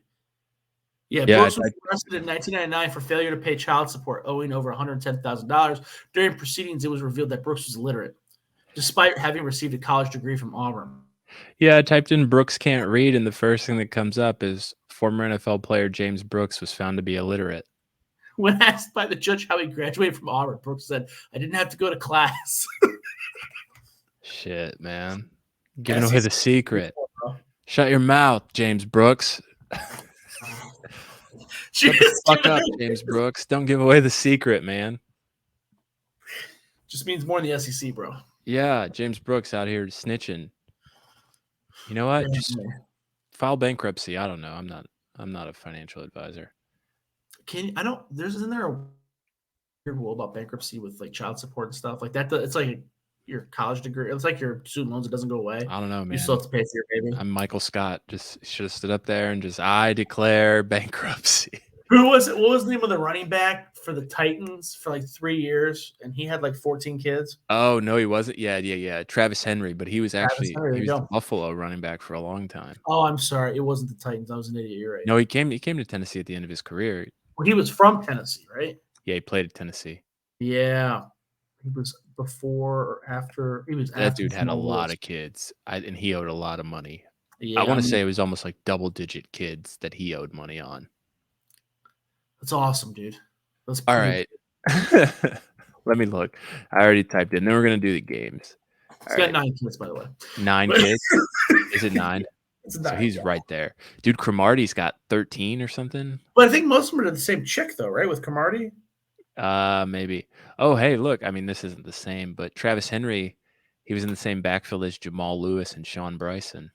Yeah, Brooks was arrested in 1999 for failure to pay child support, owing over $110,000. During proceedings, it was revealed that Brooks was illiterate, despite having received a college degree from Auburn. Yeah, I typed in Brooks can't read, and the first thing that comes up is former NFL player James Brooks was found to be illiterate. When asked by the judge how he graduated from Auburn, Brooks said, I didn't have to go to class. Shit, man. Giving away the secret. Shut your mouth, James Brooks. Shut the fuck up, James Brooks. Don't give away the secret, man. Just means more in the SEC, bro. Yeah, James Brooks out here snitching. You know what? Just file bankruptcy. I don't know. I'm not a financial advisor. Isn't there a weird rule about bankruptcy with like child support and stuff like that? It's like your college degree. It's like your student loans. It doesn't go away. I don't know, man. You still have to pay for your baby. I'm Michael Scott. Just should have stood up there and I declare bankruptcy. Who was it? What was the name of the running back for the Titans for like 3 years? And he had like 14 kids. Oh, no, he wasn't. Yeah. Travis Henry, but he was actually the Buffalo running back for a long time. Oh, I'm sorry. It wasn't the Titans. I was an idiot. You're right. No, he came to Tennessee at the end of his career. Well, he was from Tennessee, right? Yeah, he played at Tennessee. Yeah. He was before or after. That dude had a lot of kids, and he owed a lot of money. Yeah, I want to say it was almost like double-digit kids that he owed money on. That's awesome, dude. All right. Let me look. I already typed in. Then we're gonna do the games. He's got 9 kids, by the way. 9 kids. Is it 9? It's So 9, he's yeah. right there, dude. Cromartie's got 13 or something. But I think most of them are the same chick, though, right? With Cromartie. Maybe. Oh, hey, look. I mean, this isn't the same, but Travis Henry, he was in the same backfield as Jamal Lewis and Sean Bryson.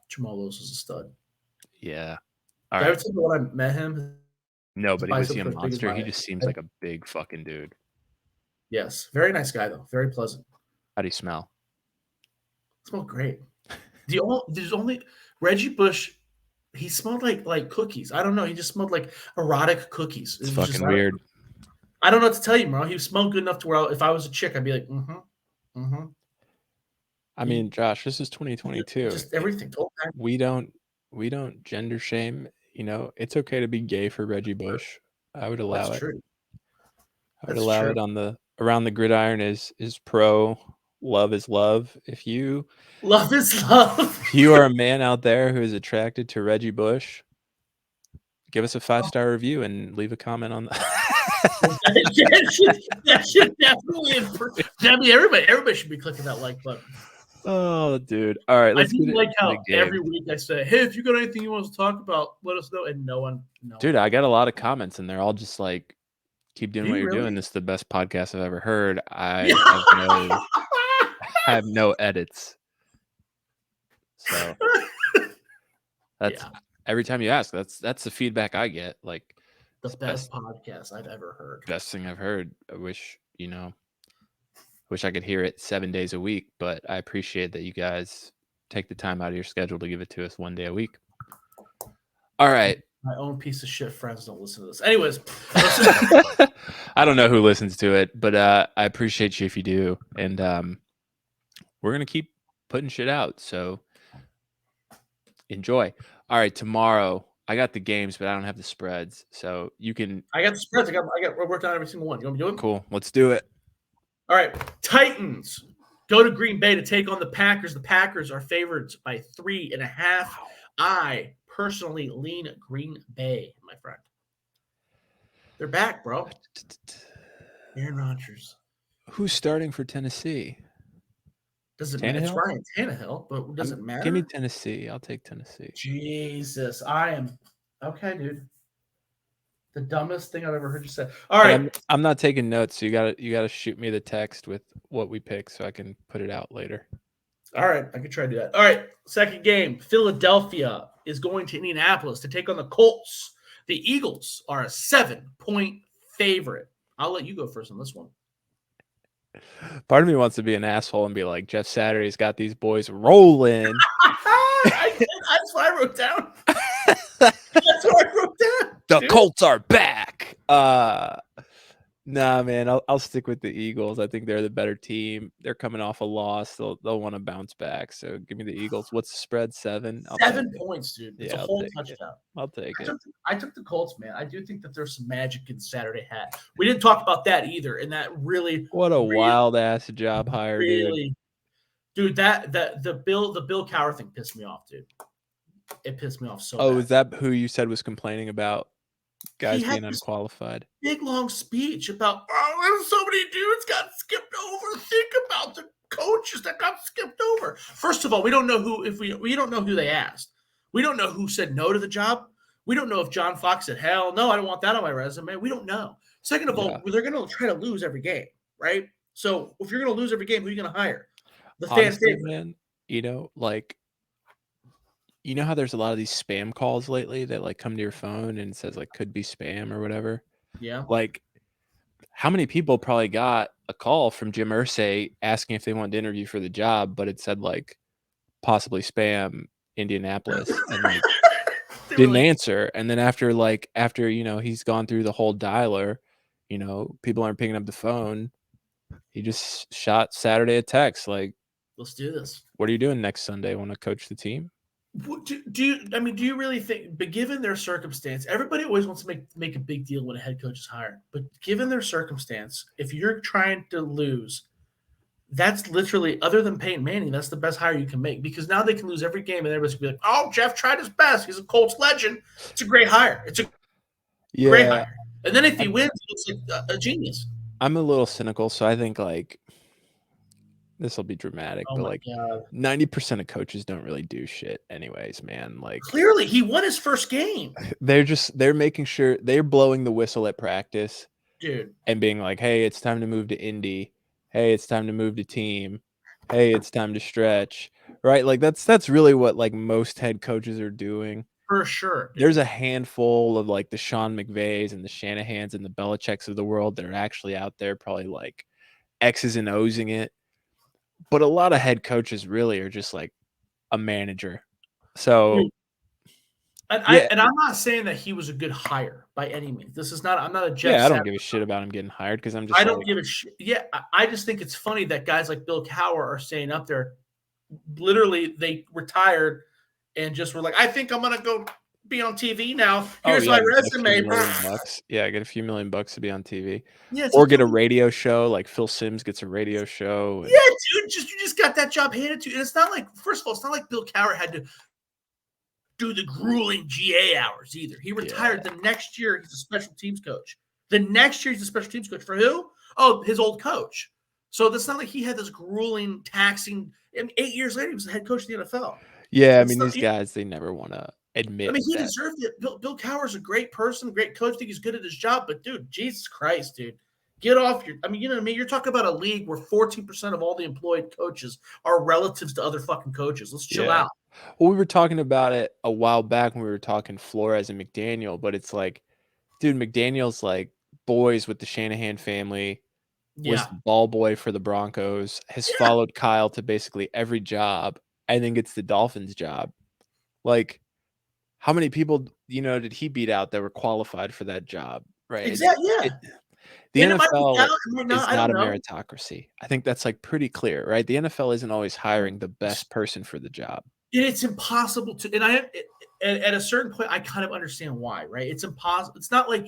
Jamal Lewis is a stud. Yeah. All right. When I met him, no, but was he a monster? He just seems like a big fucking dude. Yes, very nice guy though. Very pleasant. How do you smell? Smelled great. There's only Reggie Bush. He smelled like cookies. I don't know. He just smelled like erotic cookies. It's fucking weird. I don't know what to tell you, bro. He smelled good enough to where if I was a chick, I'd be like, mm-hmm. I mean, Josh, this is 2022. Just everything. We don't gender shame. You know, it's okay to be gay for Reggie Bush. I would allow it. True. I would allow it on the around the gridiron is pro. Love is love. Love is love. If you are a man out there who is attracted to Reggie Bush, give us a 5-star review and leave a comment on that. that should definitely improve. I mean, everybody should be clicking that like button. Oh, dude. All right. Let's like how every week I say, hey, if you got anything you want to talk about, let us know. And no one. Dude, I got a lot of comments and they're all just like, keep doing what you're doing. This is the best podcast I've ever heard. I have no edits. So that's every time you ask, that's the feedback I get. Like the best podcast I've ever heard. Best thing I've heard. I wish I could hear it 7 days a week, but I appreciate that you guys take the time out of your schedule to give it to us 1 day a week. All right. My own piece of shit friends don't listen to this. Anyways. I don't know who listens to it, but I appreciate you if you do. And we're going to keep putting shit out. So enjoy. All right. Tomorrow, I got the games, but I don't have the spreads. So you can. I got the spreads. I worked on every single one. You want me to do it? Cool. Let's do it. All right. Titans go to Green Bay to take on the Packers. The Packers are favorites by 3.5. Wow. I personally lean Green Bay, my friend. They're back, bro. Aaron Rodgers. Who's starting for Tennessee? Doesn't matter. It's Ryan Tannehill, but it doesn't matter. Give me Tennessee. I'll take Tennessee. Jesus. I am okay, dude. The dumbest thing I've ever heard you say. All right. I'm not taking notes, so you gotta shoot me the text with what we pick so I can put it out later. All right. I could try to do that. All right. Second game. Philadelphia is going to Indianapolis to take on the Colts. The Eagles are a 7-point favorite. I'll let you go first on this one. Part of me wants to be an asshole and be like, Jeff Saturday's got these boys rolling. That's what I wrote down. That's what I wrote down. The Colts are back. Nah, man, I'll stick with the Eagles. I think they're the better team. They're coming off a loss. They'll want to bounce back. So give me the Eagles. What's the spread? 7? 7 points, dude. It's a whole touchdown. I'll take it. I took the Colts, man. I do think that there's some magic in Saturday hat. We didn't talk about that either, and that really wild ass job hire, dude. That the Bill Cowher thing pissed me off, dude. It pissed me off so bad. Is that who you said was complaining about guys being unqualified? Big long speech about so many dudes got skipped over. Think about the coaches that got skipped over. First of all, we don't know who we don't know who they asked. We don't know who said no to the job. We don't know if John Fox said, hell no, I don't want that on my resume. We don't know. Second of all, they're going to try to lose every game, right? So if you're going to lose every game, who are you going to hire? The fan favorite. Man, you know how there's a lot of these spam calls lately that like come to your phone and it says like could be spam or whatever. Yeah. Like how many people probably got a call from Jim Irsay asking if they wanted to interview for the job, but it said like possibly spam Indianapolis and like didn't answer. And then after he's gone through the whole dialer, people aren't picking up the phone. He just shot Saturday a text like, let's do this. What are you doing next Sunday? Want to coach the team? Do you really think, but given their circumstance, everybody always wants to make a big deal when a head coach is hired. But given their circumstance, if you're trying to lose, that's literally, other than Peyton Manning, that's the best hire you can make, because now they can lose every game and everybody's going to be like, oh, Jeff tried his best. He's a Colts legend. It's a great hire. It's a great hire. And then if he wins, he looks like a genius. I'm a little cynical, so I think like this will be dramatic, Oh but my like god! 90% of coaches don't really do shit anyways, man. Like Clearly, he won his first game, they're making sure they're blowing the whistle at practice dude. and being like, "Hey, it's time to move to Indy. Hey, it's time to move to team. Hey, it's time to stretch." Right? Like that's really what like most head coaches are doing. For sure, There's dude. a handful of like the Sean McVays and the Shanahans and the Belichicks of the world that are actually out there probably like X's and O's-ing it. But a lot of head coaches really are just like a manager. So Dude, and yeah, I'm not saying that he was a good hire by any means. This is not. I'm not a Jeff yeah, I don't Saturday. give a shit about him getting hired because I'm I just don't like, give a shit. Yeah, I just think it's funny that guys like Bill Cowher are staying up there. Literally, they retired and just were like, "I think I'm gonna go be on TV now. oh Here's yeah, my get a few resume." million bucks. Yeah, get a few million bucks to be on TV. Yeah, it's Or like, get a radio show, like Phil Simms gets a radio show and yeah, dude, you just got that job handed to you. And it's not like, first of all, it's not like Bill Cowher had to do the grueling GA hours either. He yeah. retired the next year. He's a special teams coach. The next year, he's a special teams coach for who? Oh, his old coach. So that's not like he had this grueling, taxing. I mean, 8 years later, he was the head coach of the NFL. Yeah, I It's mean, not. these guys, they never wanna I admit mean, he that. deserved it. Bill Cowher's a great person, great coach. I think he's good at his job. But dude, Jesus Christ, dude, get off your. I mean, you know what I mean. You're talking about a league where 14% of all the employed coaches are relatives to other fucking coaches. Let's chill Yeah. out. Well, we were talking about it a while back when we were talking Flores and McDaniel, but it's like, dude, McDaniel's like boys with the Shanahan family, was Yeah, the ball boy for the Broncos, has yeah, followed Kyle to basically every job, and then gets the Dolphins job. Like, how many people, did he beat out that were qualified for that job? Right? exactly. Yeah, The and it might work out. NFL It might not. is I not don't a know. meritocracy. I think that's like pretty clear, right? The NFL isn't always hiring the best person for the job. It's impossible to, and at a certain point, I kind of understand why, right? It's impossible. It's not like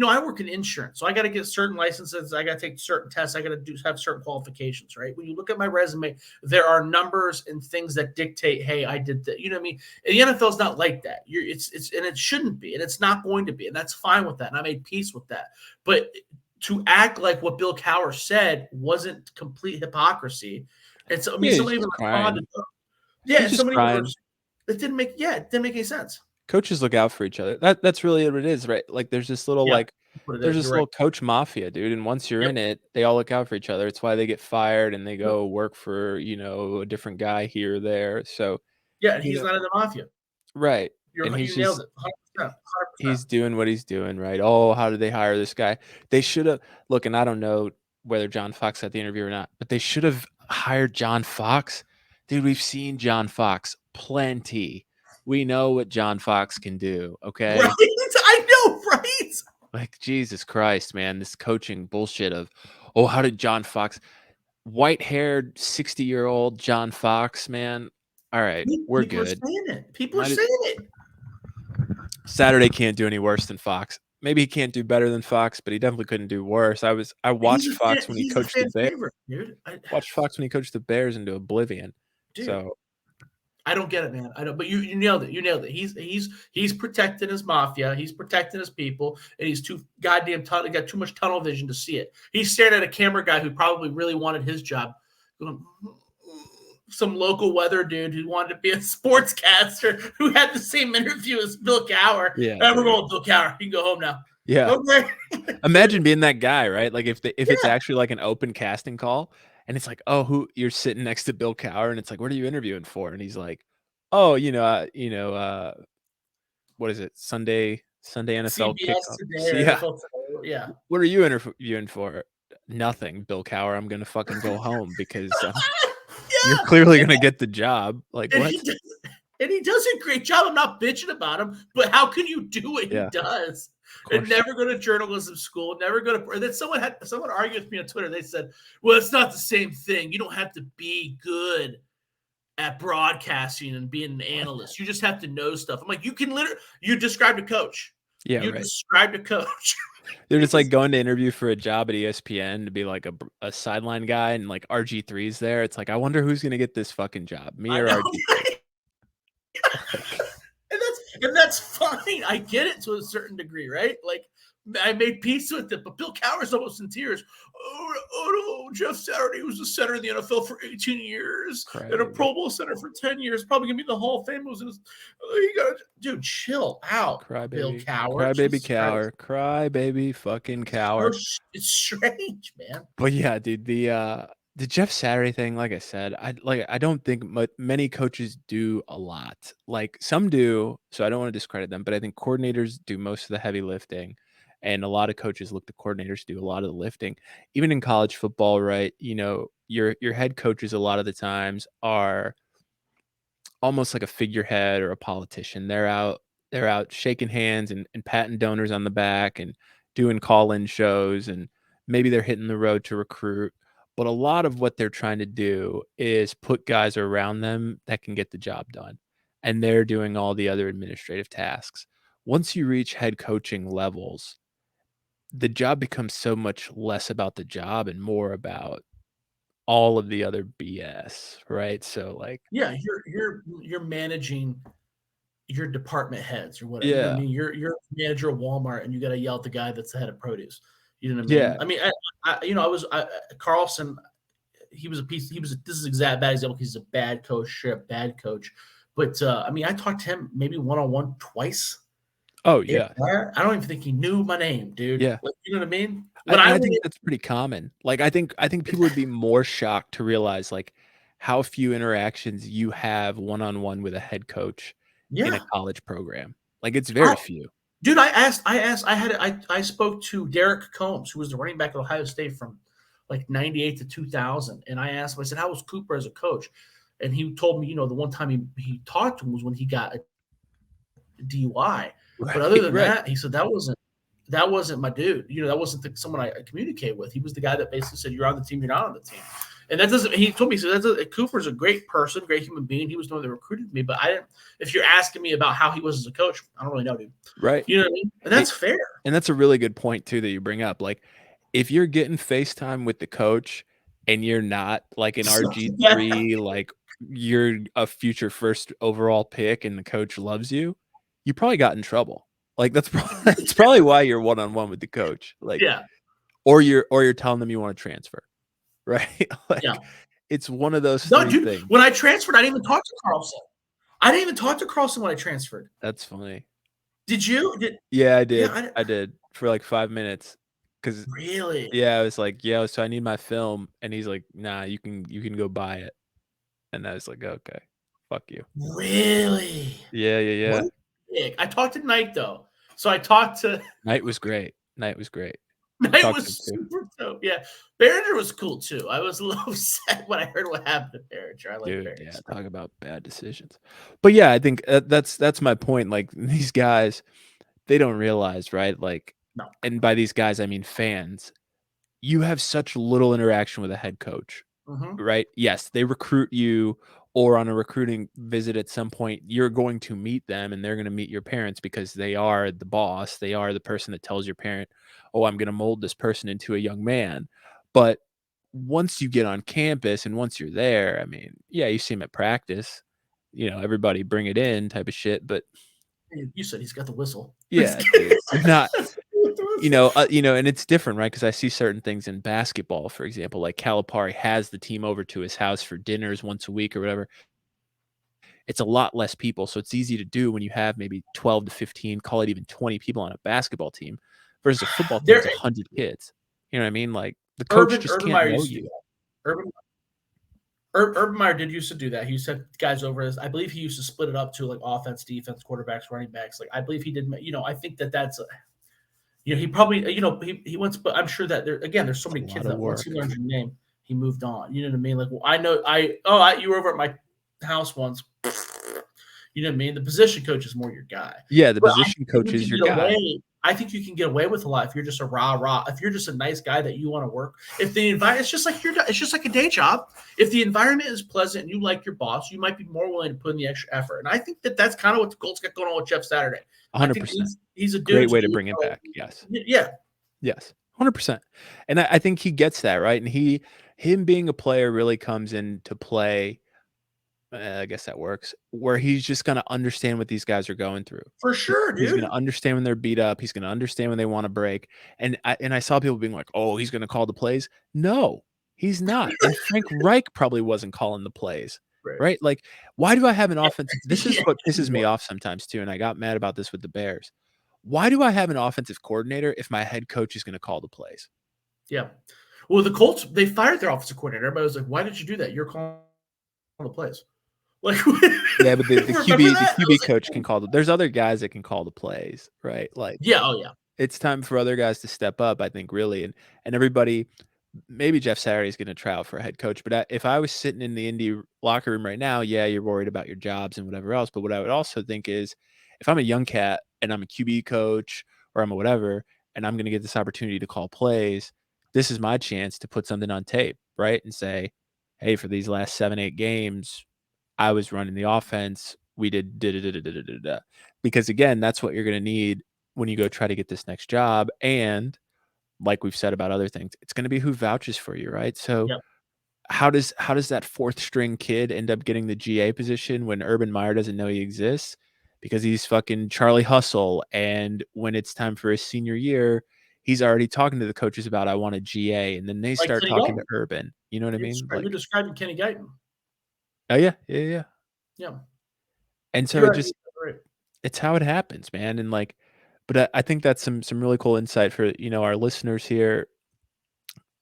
I work in insurance, so I got to get certain licenses. I got to take certain tests. I got to have certain qualifications, right? When you look at my resume, there are numbers and things that dictate, hey, I did that. You know what I mean? And the NFL is not like that. And it shouldn't be, and it's not going to be, and that's fine with that. And I made peace with that. But to act like what Bill Cowher said wasn't complete hypocrisy. And so, I mean, Yeah, he's somebody even just responded. crying. Yeah, He's and just somebody crying. it didn't make any sense. Coaches look out for each other. That's really what it is, right? Like, there's this little, Yeah, like what it there's is. this You're right. little coach mafia, dude, and once you're Yep. in it, they all look out for each other. It's why they get fired and they Yep. go work for, a different guy here or there. So, Yeah, and you he's know not in the mafia. right, and You nailed it. 100%. 100%. he's doing what he's doing, right? Oh, how did they hire this guy? They should have look, and I don't know whether John Fox got the interview or not, but they should have hired John Fox. Dude, we've seen John Fox plenty. We know what John Fox can do, Right? okay? I know, right? Like, Jesus Christ, man, this coaching bullshit of, oh, how did John Fox, white-haired 60-year-old John Fox, man. All right, we're People are good. saying it. People are Might saying it. Saturday can't do any worse than Fox. Maybe he can't do better than Fox, but he definitely couldn't do worse. I watched Fox when he He's a coached the fan Bears. favorite, dude. Watched Fox when he coached the Bears into oblivion. Dude, So I don't get it, man. I don't. But you nailed it. You nailed it. He's protecting his mafia. He's protecting his people, and he's too goddamn got too much tunnel vision to see it. He's staring at a camera guy who probably really wanted his job. Going, some local weather dude who wanted to be a sportscaster who had the same interview as Bill Cowher. yeah, And we're dude. going, Bill Cowher, you can go home now. Yeah. Okay. Imagine being that guy, right? Like if it's Yeah. actually like an open casting call and it's like, oh, who you're sitting next to Bill Cowher and it's like, what are you interviewing for? And he's like, oh, what is it? Sunday NFL CBS kickoff. today So, or yeah. NFL today. Yeah. What are you interviewing for? Nothing, Bill Cowher. I'm gonna fucking go home because you're Yeah. clearly gonna get the job. Like And what? he does a great job. I'm not bitching about him, but how can you do what he Yeah, does of and course. never go to journalism school, never go to? And then someone argued with me on Twitter. They said, "Well, it's not the same thing. You don't have to be good at broadcasting and being an analyst. You just have to know stuff." I'm like, you described a coach. Yeah, You right. described a coach. They're just like going to interview for a job at ESPN to be like a sideline guy, and like RG3's there. It's like, I wonder who's gonna get this fucking job, me I or know. RG3. And that's fine. I get it to a certain degree, right? Like, I made peace with it, but Bill Cowher's almost in tears. Oh no, Jeff Saturday was the center in the NFL for 18 years and a Pro Bowl center for 10 years. Probably gonna be in the Hall of Fame. Dude, chill out, Bill Cowher. Crybaby Cowher. Crybaby fucking Cowher. It's strange, man. But yeah, dude, the Jeff Saturday thing, like I said, I don't think many coaches do a lot. Like some do, so I don't want to discredit them, but I think coordinators do most of the heavy lifting, and a lot of coaches look to coordinators do a lot of the lifting. Even in college football, right? You know, your head coaches a lot of the times are almost like a figurehead or a politician. They're out shaking hands and patting donors on the back and doing call-in shows, and maybe they're hitting the road to recruit. But a lot of what they're trying to do is put guys around them that can get the job done. And they're doing all the other administrative tasks. Once you reach head coaching levels, the job becomes so much less about the job and more about all of the other BS, right? So like, yeah, you're managing your department heads or whatever. You know what I mean? You're manager of Walmart and you got to yell at the guy that's the head of produce. You know what I mean? Yeah. I mean, Carlson. He was a piece. This is exact bad example because he's a bad coach, a bad coach. But I mean, I talked to him maybe one-on-one twice. Oh yeah. I don't even think he knew my name, dude. Yeah. Like, you know what I mean? I think that's pretty common. Like I think people would be more shocked to realize like how few interactions you have one-on-one with a head coach in a college program. Like it's very few. Dude, I spoke to Derek Combs, who was the running back at Ohio State from like 98 to 2000. And I asked him, I said, how was Cooper as a coach? And he told me, the one time he talked to him was when he got a DUI. Right, but other than that, he said, that wasn't my dude. That wasn't someone I communicate with. He was the guy that basically said, you're on the team, you're not on the team. And that doesn't, he told me, Cooper's a great person, great human being. He was the one that recruited me, but if you're asking me about how he was as a coach, I don't really know, dude. Right. You know what I mean? And that's fair. And that's a really good point too, that you bring up. Like if you're getting FaceTime with the coach and you're not like an RG3, like you're a future first overall pick and the coach loves you, you probably got in trouble. Like that's probably why you're one-on-one with the coach. Like, or you're telling them you want to transfer. Right? Like, it's one of those three things. When I transferred, I didn't even talk to Carlson. I didn't even talk to Carlson when I transferred. That's funny. Did you? Yeah, I did. Yeah, I did for like 5 minutes. Really? Yeah, I was like, so I need my film, and he's like, nah, you can go buy it. And I was like, okay, fuck you. Really? Yeah. I talked to Knight though, so I talked to Knight was great. Knight was super dope. Yeah, Behringer was cool too. I was a little upset when I heard what happened to Behringer. I like Behringer. Yeah, talk about bad decisions. But yeah, I think that's my point. Like these guys, they don't realize, right? Like, and by these guys, I mean fans. You have such little interaction with a head coach, right? Yes, they recruit you, or on a recruiting visit at some point, you're going to meet them and they're going to meet your parents because they are the boss. They are the person that tells your parent, oh, I'm going to mold this person into a young man. But once you get on campus and once you're there, I mean, yeah, you see him at practice, everybody bring it in type of shit. But you said he's got the whistle. Yeah, dude, not, and it's different, right? Because I see certain things in basketball, for example, like Calipari has the team over to his house for dinners once a week or whatever. It's a lot less people, so it's easy to do when you have maybe 12 to 15, call it even 20 people on a basketball team, versus a football team with 100 kids. You know what I mean? Like the coach just can't know you. Urban Meyer did used to do that. He used to have guys over as, I believe he used to split it up to like offense, defense, quarterbacks, running backs. Like I believe he did. I think that's. He probably, he wants, but I'm sure that there's so many kids that once he learned your name, he moved on. You know what I mean? Like, well, I know, you were over at my house once. You know what I mean? The position coach is more your guy. Yeah, the position coach is your guy. I think you can get away with a lot if you're just a rah. If you're just a nice guy that you want to work. If the environment, it's just like a day job. If the environment is pleasant and you like your boss, you might be more willing to put in the extra effort. And I think that's kind of what the Colts got going on with Jeff Saturday. 100%. He's a dude. Great way to bring it back. Yes. Yeah. Yes. 100%. And I think he gets that, right? And him being a player really comes into play I guess that works, where he's just going to understand what these guys are going through. For sure, He's going dude. to understand when they're beat up. He's going to understand when they want to break. And I saw people being like, "Oh, he's going to call the plays." No, he's not. And Frank Reich probably wasn't calling the plays, Right. right? Like, why do I have an offense? This is Yeah. what pisses me off sometimes too. And I got mad about this with the Bears. Why do I have an offensive coordinator if my head coach is going to call the plays? Yeah. Well, the Colts, they fired their offensive coordinator. Everybody was like, "Why did you do that? You're calling the plays." Like, Yeah, but the remember that? QB coach can call there's other guys that can call the plays, right? Like, Yeah. Oh, yeah. it's time for other guys to step up, I think, really. And everybody, maybe Jeff Saturday is going to try out for a head coach. But if I was sitting in the Indy locker room right now, yeah, you're worried about your jobs and whatever else. But what I would also think is, if I'm a young cat and I'm a QB coach or I'm a whatever, and I'm going to get this opportunity to call plays, this is my chance to put something on tape, right? And say, hey, for these last 7-8 games, I was running the offense. We did da-da-da-da-da-da-da. Because again, that's what you're going to need when you go try to get this next job. And like we've said about other things, it's going to be who vouches for you, right? So Yep. how does that fourth string kid end up getting the GA position when Urban Meyer doesn't know he exists? Because he's fucking Charlie Hustle. And when it's time for his senior year, he's already talking to the coaches about, I want a GA. And then they Like start Kenny talking to Guyton. Urban. You know what I mean? You're Like, describing Kenny Guyton. oh, yeah. Yeah. Yeah. And so You're it right. just, Right. it's how it happens, man. And like, but I think that's some really cool insight for, our listeners here.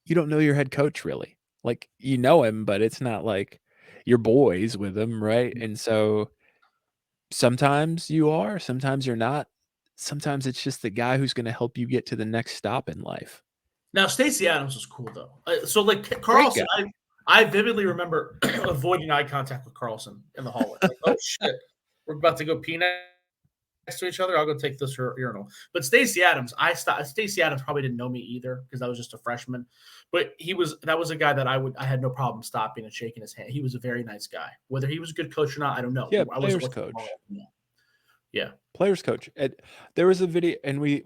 You don't know your head coach really. Like, you know him, but it's not like you're boys with him, right? And so sometimes you are, sometimes you're not. Sometimes it's just the guy who's going to help you get to the next stop in life. Now, Stacey Adams was cool though. So like Great Carlson, guy. I vividly remember avoiding eye contact with Carlson in the hallway. Like, oh shit, we're about to go pee next to each other. I'll go take this urinal. But Stacey Adams, Stacey Adams probably didn't know me either because I was just a freshman. But that was a guy that I had no problem stopping and shaking his hand. He was a very nice guy. Whether he was a good coach or not, I don't know. Yeah, I wasn't players coach. Yeah. Players coach. There was a video, and we're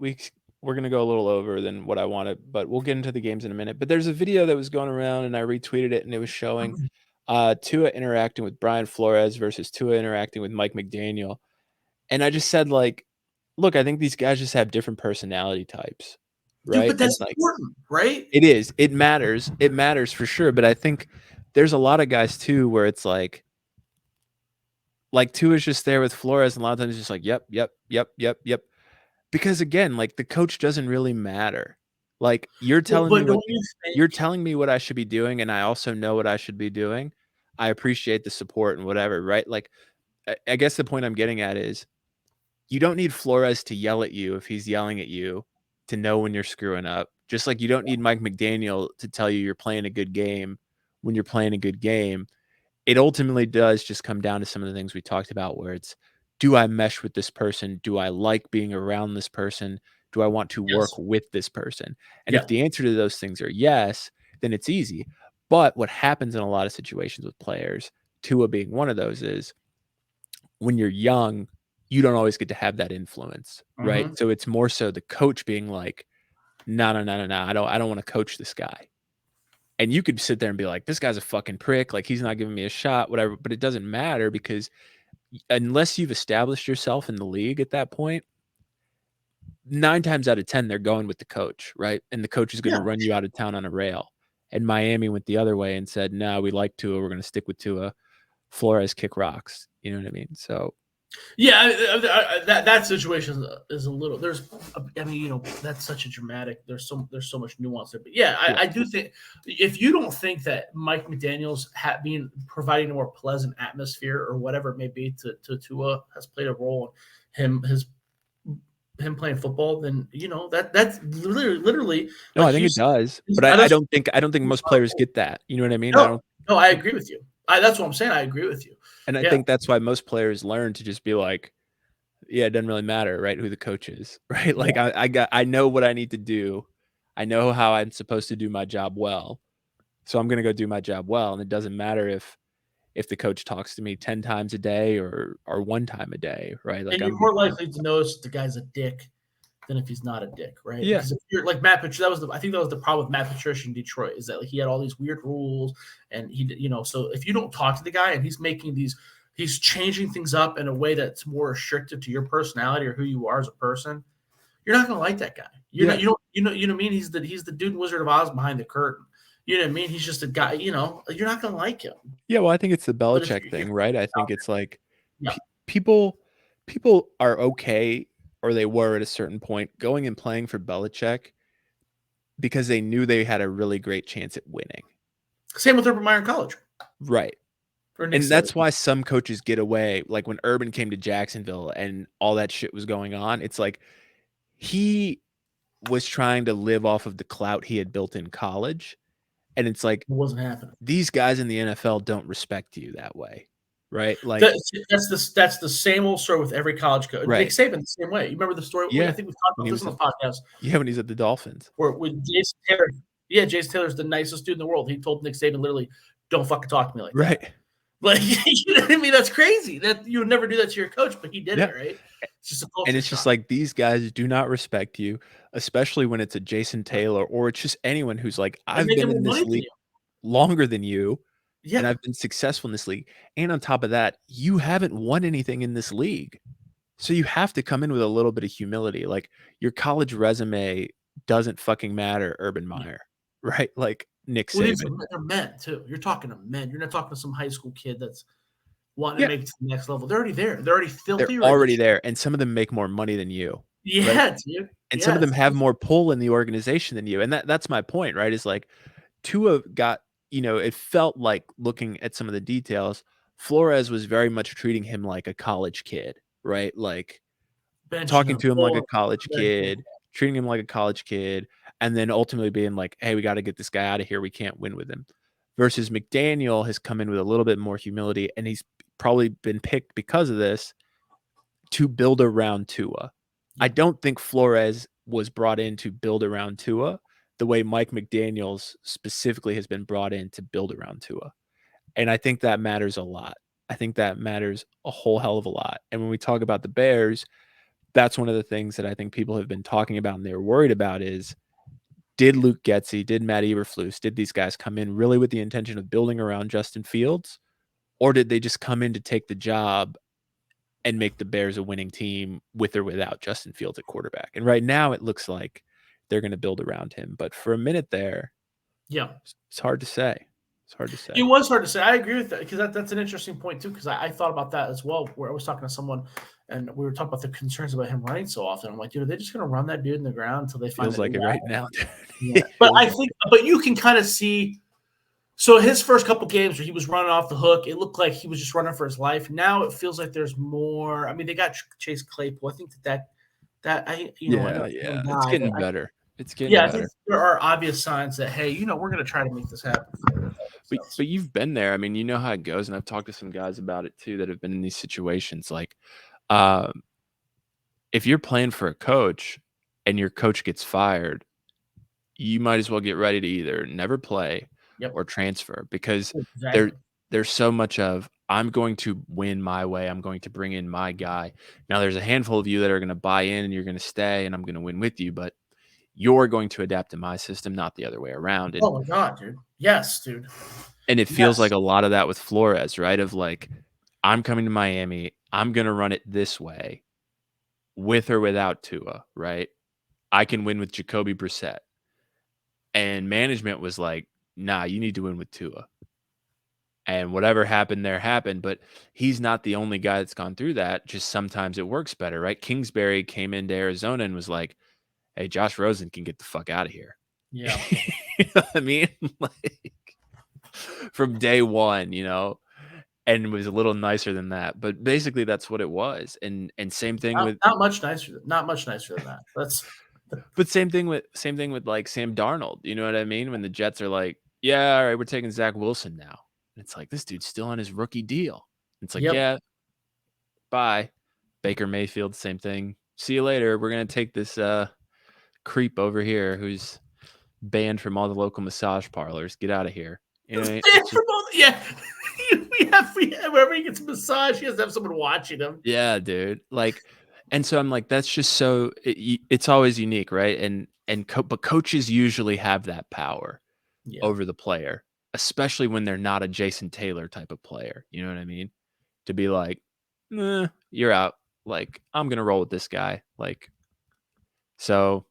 going to go a little over than what I wanted, but we'll get into the games in a minute. But there's a video that was going around, and I retweeted it, and it was showing Tua interacting with Brian Flores versus Tua interacting with Mike McDaniel. And I just said, like, look, I think these guys just have different personality types, right? Dude, but that's like, important, right? It is. It matters. It matters for sure. But I think there's a lot of guys, too, where it's like Tua's just there with Flores, and a lot of times it's just like, yep. Because again, like, the coach doesn't really matter. Like, you're telling you're telling me what I should be doing, and I also know what I should be doing. I appreciate the support and whatever, right? Like, I guess the point I'm getting at is you don't need Flores to yell at you if he's yelling at you to know when you're screwing up. Just like you don't need Mike McDaniel to tell you you're playing a good game when you're playing a good game. It ultimately does just come down to some of the things we talked about, where it's, do I mesh with this person? Do I like being around this person? Do I want to work with this person? And if the answer to those things are yes, then it's easy. But what happens in a lot of situations with players, Tua being one of those, is when you're young, you don't always get to have that influence, right? So it's more so the coach being like, no, I don't want to coach this guy. And you could sit there and be like, this guy's a fucking prick. Like, he's not giving me a shot, whatever. But it doesn't matter, because unless you've established yourself in the league at that point, 9 times out of 10, they're going with the coach, right? And the coach is going to run you out of town on a rail. And Miami went the other way and said, no, we like Tua. We're going to stick with Tua. Flores kick rocks. You know what I mean? So yeah, that situation is a little. That's such a dramatic. There's so much nuance there. But yeah, I do think if you don't think that Mike McDaniel's providing a more pleasant atmosphere or whatever it may be to Tua has played a role in him playing football, then that's literally. No, I think it does, but I don't think most players get that. You know what I mean? No, I agree with you. That's what I'm saying. I agree with you. And I think that's why most players learn to just be like, yeah, it doesn't really matter, right, who the coach is, right? Like, I know what I need to do. I know how I'm supposed to do my job well. So I'm going to go do my job well. And it doesn't matter if the coach talks to me 10 times a day or 1 time a day, right? Like, and you're more likely to notice the guy's a dick than if he's not a dick, right? Yeah. Because if you're like Matt Patricia, I think that was the problem with Matt Patricia in Detroit, is that like he had all these weird rules, and so if you don't talk to the guy and he's changing things up in a way that's more restricted to your personality or who you are as a person, you're not gonna like that guy. You know what I mean? He's the dude in Wizard of Oz behind the curtain. You know what I mean? He's just a guy, you're not gonna like him. Yeah, well, I think it's the Belichick thing, right? I think it's like yeah. people are okay, or they were at a certain point, going and playing for Belichick because they knew they had a really great chance at winning. Same with Urban Meyer in college. Right. And that's why some coaches get away. Like when Urban came to Jacksonville and all that shit was going on, it's like he was trying to live off of the clout he had built in college. And it's like, it wasn't happening. These guys in the NFL don't respect you that way. Right? Like that's the same old story with every college coach. Right. Nick Saban the same way. You remember the story? Yeah. I think we talked about this on the podcast. Yeah, when he's at the Dolphins. Where with Jason Taylor. Yeah, Jason Taylor's the nicest dude in the world. He told Nick Saban literally, "Don't fucking talk to me like that." Right. Like, you know what I mean? That's crazy. That you would never do that to your coach, but he did it, right? It's just a culture. And it's just like, these guys do not respect you, especially when it's a Jason Taylor, or it's just anyone who's like, I've been in this league longer than you, and I've been successful in this league. And on top of that, you haven't won anything in this league. So you have to come in with a little bit of humility. Like, your college resume doesn't fucking matter, Urban Meyer, right? Like Nick Saban. They're men too. You're talking to men. You're not talking to some high school kid that's wanting to make it to the next level. They're already there. They're already filthy. They're already there, and some of them make more money than you. Yeah, right? dude. And some of them have more pull in the organization than you. And that's my point, right? Is like, Tua got, it felt like, looking at some of the details, Flores was very much treating him like a college kid, right? Like talking to him like a college kid, treating him like a college kid, and then ultimately being like, hey, we got to get this guy out of here. We can't win with him. Versus McDaniel has come in with a little bit more humility, and he's probably been picked because of this to build around Tua. I don't think Flores was brought in to build around Tua the way Mike McDaniels specifically has been brought in to build around Tua. And I think that matters a lot. I think that matters a whole hell of a lot. And when we talk about the Bears, that's one of the things that I think people have been talking about and they're worried about is, did Luke Getsy, did Matt Eberflus, did these guys come in really with the intention of building around Justin Fields? Or did they just come in to take the job and make the Bears a winning team with or without Justin Fields at quarterback? And right now it looks like they're going to build around him. But for a minute there, it's hard to say. It's hard to say. It was hard to say. I agree with that, because that's an interesting point too, because I thought about that as well, where I was talking to someone and we were talking about the concerns about him running so often. I'm like, dude, are they just going to run that dude in the ground until they find Feels like it right now. Yeah. But you can kind of see. So his first couple games where he was running off the hook, it looked like he was just running for his life. Now it feels like there's more. I mean, they got Chase Claypool. I think it's getting better. It's getting better. I think there are obvious signs that, hey, we're going to try to make this happen. But you've been there. I mean, you know how it goes, and I've talked to some guys about it too that have been in these situations. Like, if you're playing for a coach and your coach gets fired, you might as well get ready to either never play or transfer, because there's so much of, I'm going to win my way. I'm going to bring in my guy. Now, there's a handful of you that are going to buy in and you're going to stay and I'm going to win with you, but you're going to adapt to my system, not the other way around. And, oh my God, dude. Yes, dude. And it feels like a lot of that with Flores, right? Of like, I'm coming to Miami. I'm going to run it this way with or without Tua, right? I can win with Jacoby Brissett. And management was like, nah, you need to win with Tua. And whatever happened there happened, but he's not the only guy that's gone through that. Just sometimes it works better, right? Kingsbury came into Arizona and was like, hey, Josh Rosen can get the fuck out of here. Yeah. You know what I mean? Like, from day one, and was a little nicer than that. But basically that's what it was. And same thing with not much nicer than that. But same thing with like Sam Darnold. You know what I mean? When the Jets are like, yeah, all right, we're taking Zach Wilson now. And it's like, this dude's still on his rookie deal. It's like, yeah, bye. Baker Mayfield, same thing. See you later. We're gonna take this creep over here who's banned from all the local massage parlors. Get out of here. We have wherever he gets a massage, he has to have someone watching him. Yeah, dude. Like, And so I'm like, that's just so it's always unique, right? But coaches usually have that power over the player, especially when they're not a Jason Taylor type of player. You know what I mean? To be like, you're out. Like, I'm gonna roll with this guy. Like, so.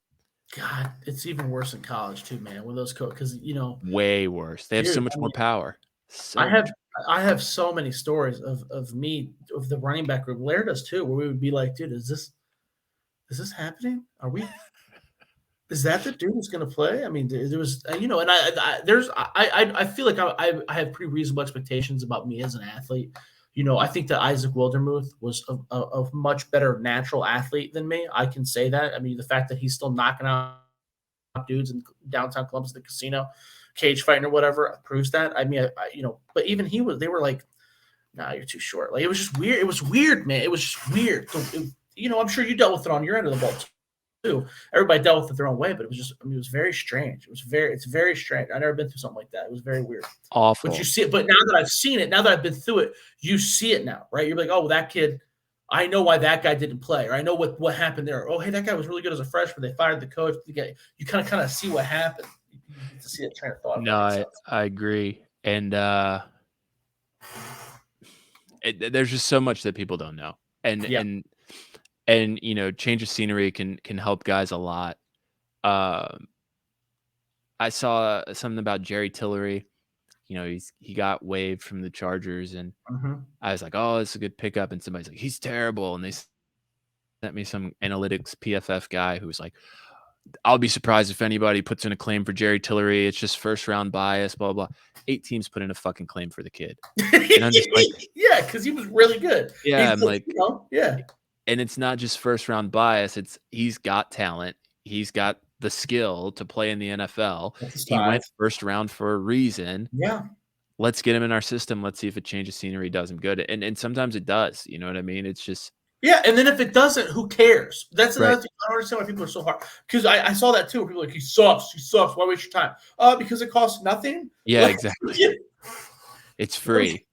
God, it's even worse in college too, man. With those because Way worse. They have so much more power. I have so many stories of me of the running back group. Blair does too, where we would be like, dude, is this happening? Is that the dude who's going to play? I mean, there was, and I feel like I have pretty reasonable expectations about me as an athlete. I think that Isaac Wildermuth was a much better natural athlete than me. I can say that. I mean, the fact that he's still knocking out dudes in downtown Columbus, the casino, cage fighting or whatever, proves that. I mean, but even they were like, nah, you're too short. Like, it was just weird. It was weird, man. It was just weird. So, I'm sure you dealt with it on your end of the ball too. Everybody dealt with it their own way, but it was just, it was very strange. It's very strange. I've never been through something like that. It was very weird. Awful. But you see it, but now that I've seen it, now that I've been through it, you see it now, right? You're like, oh, that kid, I know why that guy didn't play, or I know what happened there. Oh, hey, that guy was really good as a freshman. They fired the coach. You kind of see what happened. You get to see that train of thought. No, I agree. And there's just so much that people don't know. And change of scenery can help guys a lot. I saw something about Jerry Tillery. He got waived from the Chargers, and I was like, oh, it's a good pickup. And somebody's like, he's terrible. And they sent me some analytics PFF guy who was like, I'll be surprised if anybody puts in a claim for Jerry Tillery. It's just first round bias, blah, blah. 8 teams put in a fucking claim for the kid. And I'm just like, yeah, because he was really good. Yeah, I'm like, yeah. And it's not just first round bias. He's got talent. He's got the skill to play in the NFL. He went first round for a reason. Yeah. Let's get him in our system. Let's see if a change of scenery does him good. And sometimes it does. You know what I mean? It's just. Yeah, and then if it doesn't, who cares? That's another thing. I don't understand why people are so hard. Because I saw that too. Where people are like, he sucks. Why waste your time? Because it costs nothing. Yeah, exactly. It's free.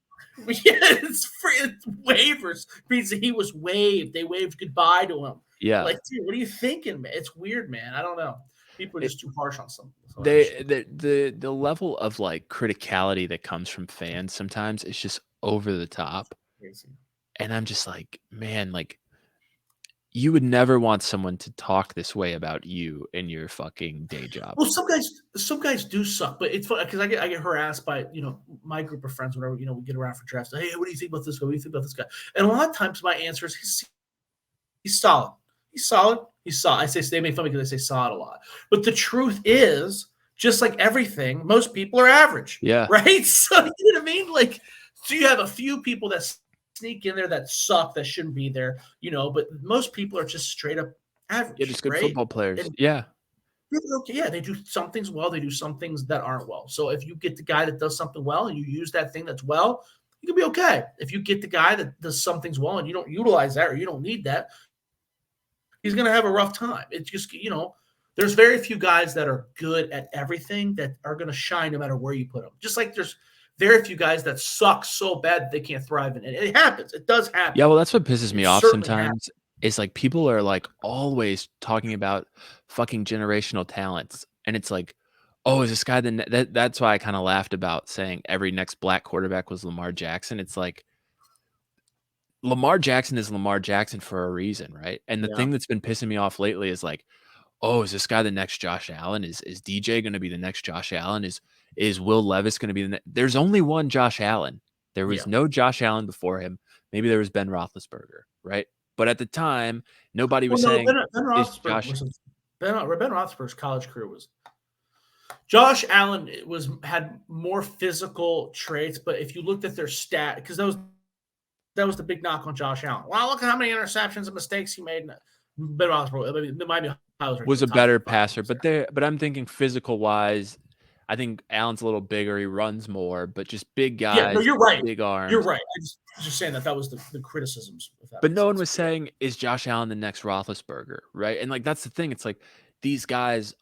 Yeah, it's free. It's waivers. Means that he was waived. They waved goodbye to him. Yeah. Like, dude, what are you thinking, man? It's weird, man. I don't know. People are just too harsh on something. The level of like criticality that comes from fans sometimes is just over the top. Crazy. And I'm just like, man, like, you would never want someone to talk this way about you in your fucking day job. Well, some guys do suck, but it's funny because I get harassed by my group of friends whenever we get around for drafts. Hey, what do you think about this guy? What do you think about this guy? And a lot of times my answer is he's solid. He's solid. He's solid. They make fun of me because I say solid a lot. But the truth is, just like everything, most people are average. Yeah. Right. So you know what I mean? Like, so you have a few people that sneak in there that suck, that shouldn't be there, but most people are just straight up average. Yeah, just good football players. Yeah. Okay, yeah, they do some things well, they do some things that aren't well. So if you get the guy that does something well and you use that thing that's well, you can be okay. If you get the guy that does some things well and you don't utilize that or you don't need that, he's going to have a rough time. It's just, there's very few guys that are good at everything that are going to shine no matter where you put them. Just like there's very few guys that suck so bad that they can't thrive in it. It happens. It does happen. Yeah, well, that's what pisses me off sometimes. Is like people are like always talking about fucking generational talents, and it's like, oh, is this guy that's why I kind of laughed about saying every next black quarterback was Lamar Jackson. It's like Lamar Jackson is Lamar Jackson for a reason, right? And the thing that's been pissing me off lately is like, oh, is this guy the next Josh Allen? Is DJ going to be the next Josh Allen? Is Will Levis going to be the next? There's only one Josh Allen. There was no Josh Allen before him. Maybe there was Ben Roethlisberger, right? But at the time, nobody was saying Ben Roethlisberger's college career was. Josh Allen had more physical traits, but if you looked at their stat, because that was the big knock on Josh Allen. Wow, look at how many interceptions and mistakes he made. Ben Roethlisberger was a better passer, but I'm thinking physical wise. I think Allen's a little bigger. He runs more, but just big guys. Yeah, no, you're right. Big arms. You're right. I was just saying that was the criticisms. But no one was saying, is Josh Allen the next Roethlisberger, right? And like that's the thing. It's like these guys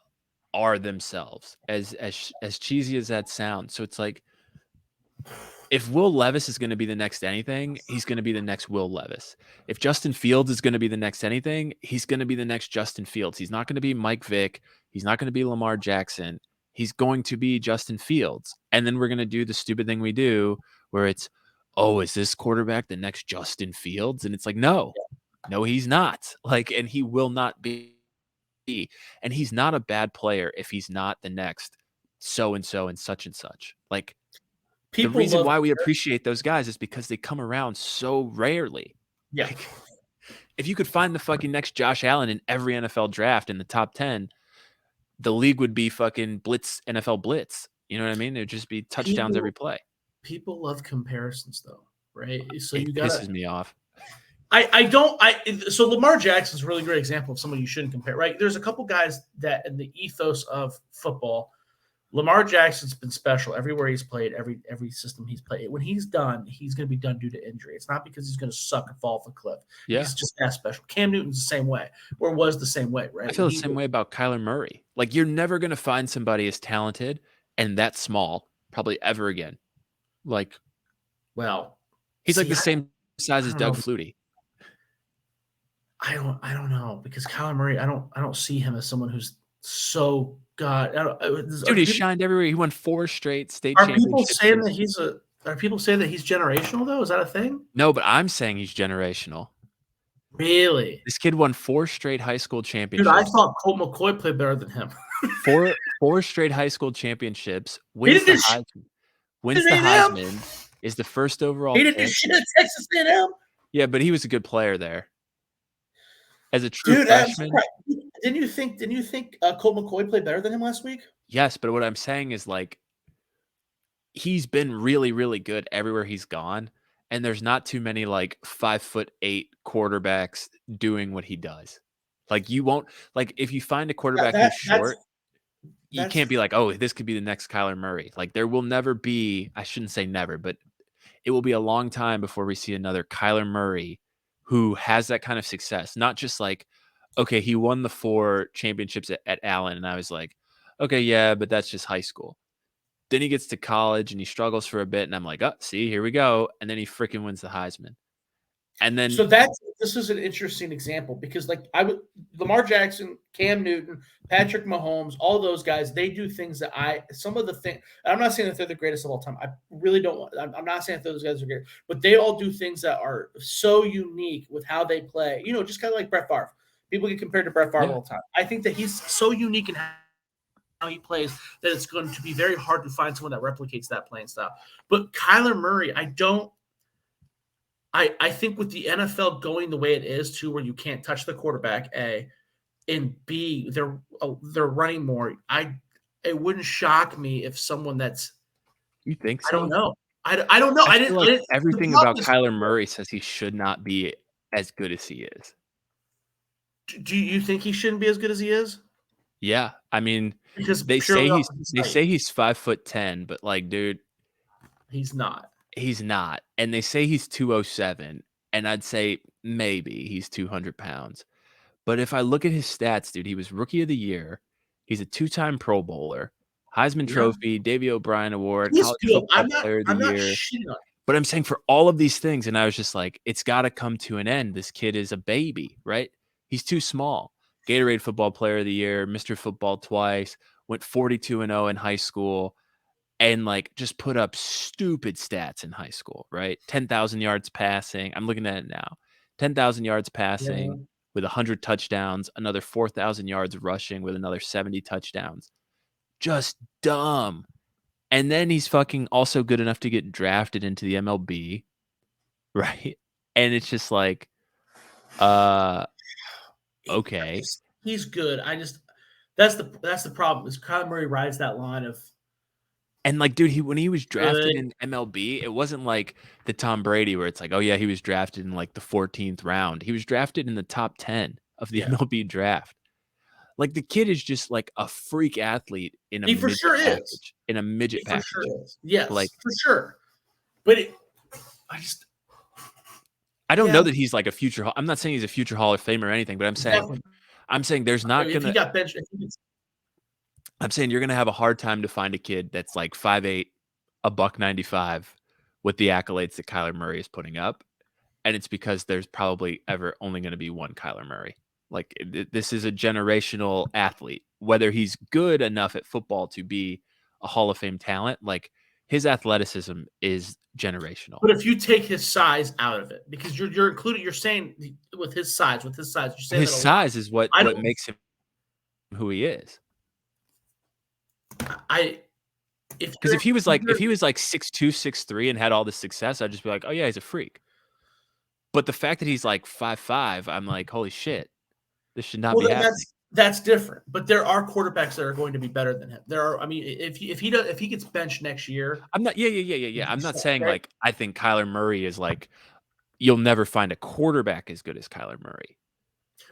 are themselves, as cheesy as that sounds. So it's like if Will Levis is going to be the next anything, he's going to be the next Will Levis. If Justin Fields is going to be the next anything, he's going to be the next Justin Fields. He's not going to be Mike Vick. He's not going to be Lamar Jackson. He's going to be Justin Fields. And then we're going to do the stupid thing we do where it's, oh, is this quarterback the next Justin Fields? And it's like, no, he's not. Like, and he will not be. And he's not a bad player if he's not the next so-and-so and such and such. Like, the reason why we appreciate those guys is because they come around so rarely. Yeah. Like, if you could find the fucking next Josh Allen in every NFL draft in the top 10, the league would be fucking blitz, NFL blitz. You know what I mean? It would just be touchdowns every play. People love comparisons, though, right? So it pisses me off. So Lamar Jackson's a really great example of someone you shouldn't compare, right? There's a couple guys that in the ethos of football, Lamar Jackson's been special everywhere he's played, every system he's played. When he's done, he's going to be done due to injury. It's not because he's going to suck and fall off a cliff. Yeah. He's just that special. Cam Newton's the same way, or was the same way, right? I feel the same way about Kyler Murray. Like, you're never going to find somebody as talented and that small probably ever again. Like, well, he's like the same size as Doug Flutie. I don't know, because Kyler Murray, I don't see him as someone who's so dude, he shined everywhere. He won 4 straight state championships. Are people saying that he's generational though? Is that a thing? No, but I'm saying he's generational. Really? This kid won 4 straight high school championships. Dude, I thought Colt McCoy played better than him. four straight high school championships. Wins the Heisman. Is the first overall. He didn't do shit at Texas A&M. Yeah, but he was a good player there. As a true freshman. Didn't you think Colt McCoy played better than him last week? Yes, but what I'm saying is, like, he's been really, really good everywhere he's gone, and there's not too many like 5'8" quarterbacks doing what he does. Like, you won't, like, if you find a quarterback who's short, you can't be like, oh, this could be the next Kyler Murray. Like, there will never be, I shouldn't say never, but it will be a long time before we see another Kyler Murray who has that kind of success. Not just like, okay, he won the 4 championships at Allen, and I was like, okay, yeah, but that's just high school. Then he gets to college and he struggles for a bit, and I'm like, oh, see, here we go. And then he freaking wins the Heisman. And then this is an interesting example, because like Lamar Jackson, Cam Newton, Patrick Mahomes, all those guys, they do things that I'm not saying that they're the greatest of all time. I really don't want. I'm not saying that those guys are great, but they all do things that are so unique with how they play. You know, just kind of like Brett Favre. People get compared to Brett Favre all the time. I think that he's so unique in how he plays that it's going to be very hard to find someone that replicates that playing style. But Kyler Murray, I think with the NFL going the way it is, too, where you can't touch the quarterback, A, and B, they're running more. It wouldn't shock me if someone that's. You think so? I don't know. I don't know. I feel like everything about Kyler Murray says he should not be as good as he is. Do you think he shouldn't be as good as he is? Yeah, I mean, because they say he's 5'10", but like, dude, he's not. He's not. And they say he's 207, and I'd say maybe he's 200 pounds. But if I look at his stats, dude, he was Rookie of the Year. He's a 2-time Pro Bowler, Heisman Trophy, Davey O'Brien Award, College Football Player of the Year. But I'm saying for all of these things, and I was just like, it's got to come to an end. This kid is a baby, right? He's too small. Gatorade Football Player of the Year, Mr. Football twice, went 42-0 in high school. And like just put up stupid stats in high school, right? 10,000 yards passing. I'm looking at it now. 10,000 yards passing with 100 touchdowns, another 4,000 yards rushing with another 70 touchdowns. Just dumb. And then he's fucking also good enough to get drafted into the MLB, right? And it's just like, okay. He's good. That's the problem is Kyler Murray rides that line of. And like, dude, when he was drafted in MLB, it wasn't like the Tom Brady where it's like, oh yeah, he was drafted in like the 14th round. He was drafted in the top 10 of the MLB draft. Like, the kid is just like a freak athlete in a midget package. In a midget package. For sure is. Yes, like, for sure. But I don't know that he's like a future. I'm not saying he's a future Hall of Famer or anything, but I'm saying there's not going to. He got benched. I'm saying you're going to have a hard time to find a kid that's like 5'8", $195, with the accolades that Kyler Murray is putting up. And it's because there's probably ever only going to be one Kyler Murray. Like, this is a generational athlete. Whether he's good enough at football to be a Hall of Fame talent, like, his athleticism is generational. But if you take his size out of it, because you're including, you're saying with his size, you're saying his size is what makes him who he is. Because if he was like 6'2", 6'3", and had all this success, I'd just be like, oh yeah, he's a freak. But the fact that he's like 5'5", I'm like, holy shit, this should not be happening. That's different. But there are quarterbacks that are going to be better than him. There are. I mean, if he gets benched next year, I'm not. Yeah. I'm not saying like I think Kyler Murray is like, you'll never find a quarterback as good as Kyler Murray.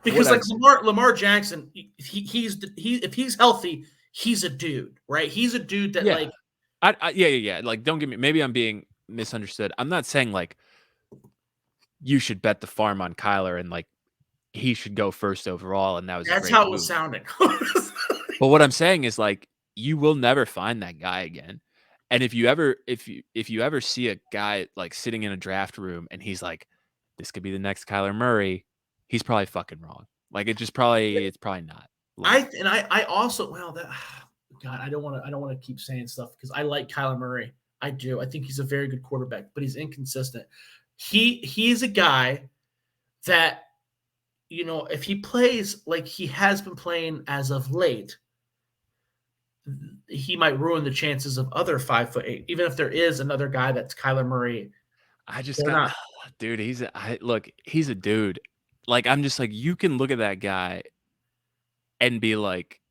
Because like Lamar Jackson, if he's healthy, he's a dude, right? He's a dude that like. Yeah. Like, don't get me. Maybe I'm being misunderstood. I'm not saying like you should bet the farm on Kyler and like he should go first overall, and that's how it was sounding. But what I'm saying is like you will never find that guy again. And if you ever see a guy like sitting in a draft room and he's like, this could be the next Kyler Murray, he's probably fucking wrong. Like it's probably not. Like, I also God, I don't want to keep saying stuff because I like Kyler Murray. I do. I think he's a very good quarterback, but he's inconsistent. He's a guy that, you know, if he plays like he has been playing as of late, he might ruin the chances of other 5'8", even if there is another guy that's Kyler Murray. Dude, he's a dude. Like, I'm just like, you can look at that guy and be like,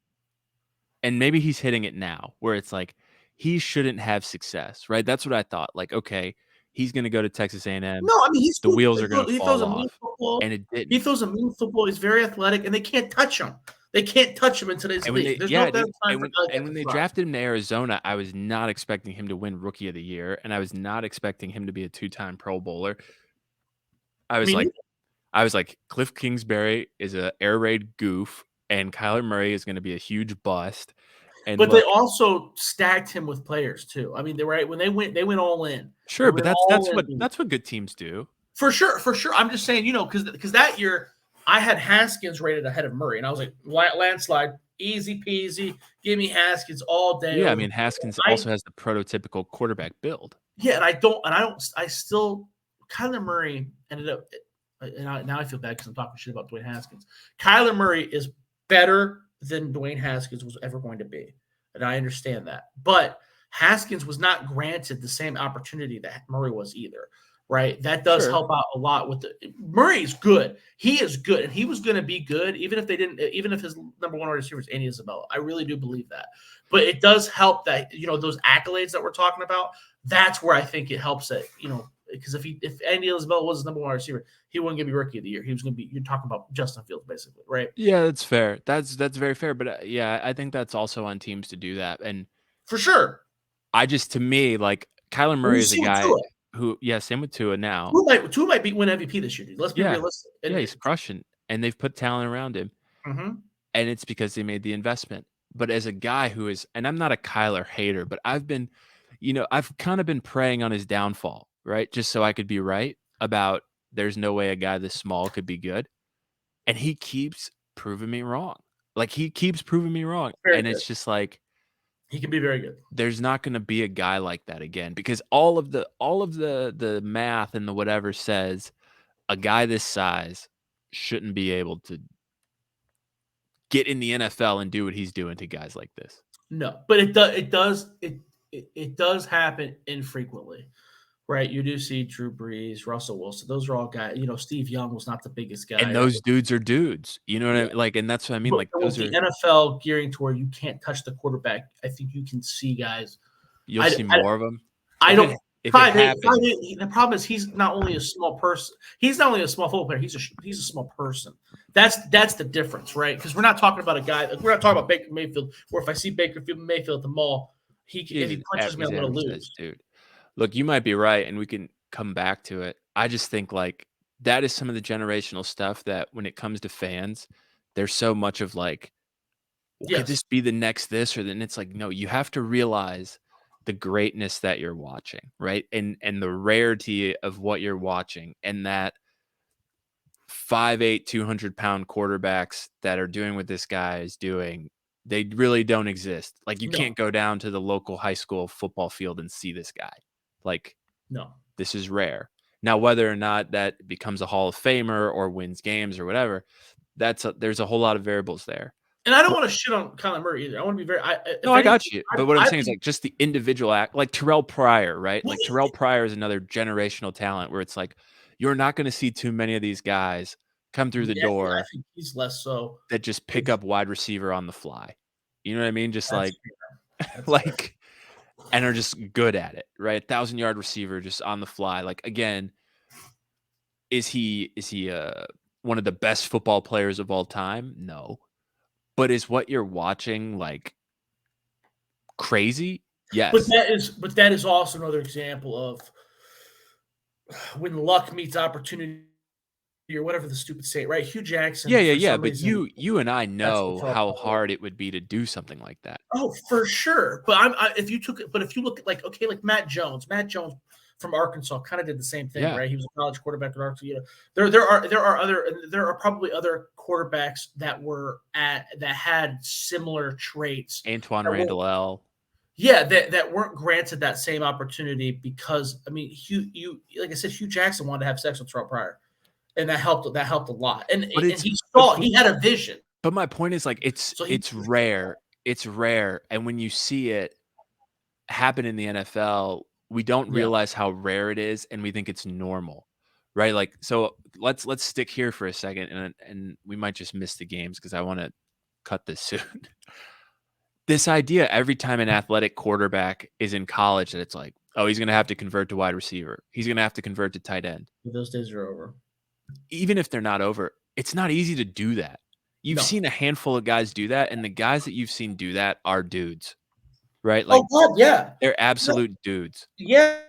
and maybe he's hitting it now where it's like, he shouldn't have success, right? That's what I thought. Like, okay, he's going to go to Texas A&M. No, I mean, the wheels are going to fall off. Football, and it didn't. He throws a mean football. He's very athletic, and they can't touch him. They can't touch him in today's league. When they drafted him to Arizona, I was not expecting him to win Rookie of the Year, and I was not expecting him to be a 2-time Pro Bowler. I was like, Cliff Kingsbury is an air raid goof, and Kyler Murray is going to be a huge bust. But they also stacked him with players too. I mean, when they went all in. Sure, but that's what good teams do. For sure. I'm just saying, you know, because that year I had Haskins rated ahead of Murray, and I was like, landslide, easy peasy, give me Haskins all day. Yeah, I mean, Haskins also has the prototypical quarterback build. Yeah, and Kyler Murray ended up, and now I feel bad because I'm talking shit about Dwayne Haskins. Kyler Murray is better than Dwayne Haskins was ever going to be, and I understand that. But Haskins was not granted the same opportunity that Murray was either. Right, that does help out a lot with Murray's good. He is good, and he was going to be good even if his number one receiver is Andy Isabella. I really do believe that. But it does help that, you know, those accolades that we're talking about. That's where I think it helps that, you know, because if Andy Isabella was his number one receiver, he wouldn't be Rookie of the Year. He was going to be. You're talking about Justin Fields, basically, right? Yeah, that's fair. That's very fair. But yeah, I think that's also on teams to do that, and for sure. To me, like Kyler Murray is a guy. Same with Tua now. Tua might win MVP this year, dude. Let's be realistic. He's crushing, and they've put talent around him, and it's because they made the investment. But as a guy who is, and I'm not a Kyler hater, but I've kind of been preying on his downfall, right? Just so I could be right about there's no way a guy this small could be good, and he keeps proving me wrong. Like, he keeps proving me wrong, it's just like. He can be very good. There's not going to be a guy like that again because all of the math and the whatever says a guy this size shouldn't be able to get in the NFL and do what he's doing to guys like this. No, but it does happen infrequently. Right, you do see Drew Brees, Russell Wilson. Those are all guys. You know, Steve Young was not the biggest guy, and those dudes are dudes. You know what I mean? Like, and that's what I mean. Like, those the NFL gearing to where you can't touch the quarterback. I think you can see guys. You'll see more of them. I don't. The problem is he's not only a small person. He's not only a small football player. He's a small person. That's the difference, right? Because we're not talking about a guy. We're not talking about Baker Mayfield. Or if I see Baker Mayfield at the mall, if he punches me, I'm going to lose, dude. Look, you might be right, and we can come back to it. I just think, like, that is some of the generational stuff that when it comes to fans, there's so much of, like, could this be the next this? Or then it's like, no, you have to realize the greatness that you're watching, right? And the rarity of what you're watching, and that 5'8", 200-pound quarterbacks that are doing what this guy is doing, they really don't exist. Like, you can't go down to the local high school football field and see this guy. Like, no, this is rare. Now, whether or not that becomes a Hall of Famer or wins games or whatever, there's a whole lot of variables there. And I don't want to shit on Kyler Murray either. I want to be very. I got you. But what I'm saying is, like, just the individual act, like Terrell Pryor, right? Like, Terrell Pryor is another generational talent where it's like, you're not going to see too many of these guys come through the door. I think he's less so. That just pick up wide receiver on the fly. You know what I mean? Just That's like, and are just good at it, right? 1,000-yard receiver just on the fly. Like, again, is he one of the best football players of all time? No. But is what you're watching, like, crazy? Yes. But that is also another example of when luck meets opportunity, or whatever the stupid say, right? Hugh Jackson. Yeah. But you and I know how hard it would be to do something like that. Oh, for sure. But if you look at like Matt Jones from Arkansas kind of did the same thing, right? He was a college quarterback at Arkansas. You know, there are probably other quarterbacks that had similar traits. Antoine Randall L. Yeah, that weren't granted that same opportunity because, I mean, like I said, Hugh Jackson wanted to have sex with Terrell Pryor, and that helped a lot. And he had a vision. But my point is, like, it's rare. It's rare, and when you see it happen in the NFL, we don't realize how rare it is, and we think it's normal, right? Like, so let's stick here for a second, and we might just miss the games because I want to cut this soon. This idea every time an athletic quarterback is in college that it's like, oh, he's going to have to convert to wide receiver. He's going to have to convert to tight end. Those days are over. Even if they're not over, it's not easy to do that. You've seen a handful of guys do that, and the guys that you've seen do that are dudes, right? Like, they're absolute dudes. Yeah.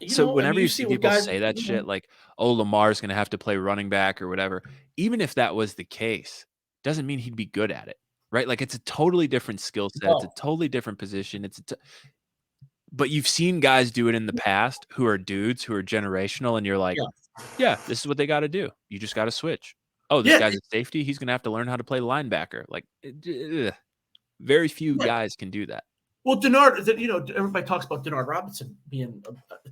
So whenever you see people say that shit, like, oh, Lamar's going to have to play running back or whatever, even if that was the case, doesn't mean he'd be good at it. Right? Like, it's a totally different skill set. It's a totally different position. But you've seen guys do it in the past who are dudes, who are generational, and you're like, yeah, this is what they got to do. You just got to switch. Oh, this guy's a safety. He's going to have to learn how to play linebacker. Like, very few guys can do that. Well, everybody talks about Denard Robinson being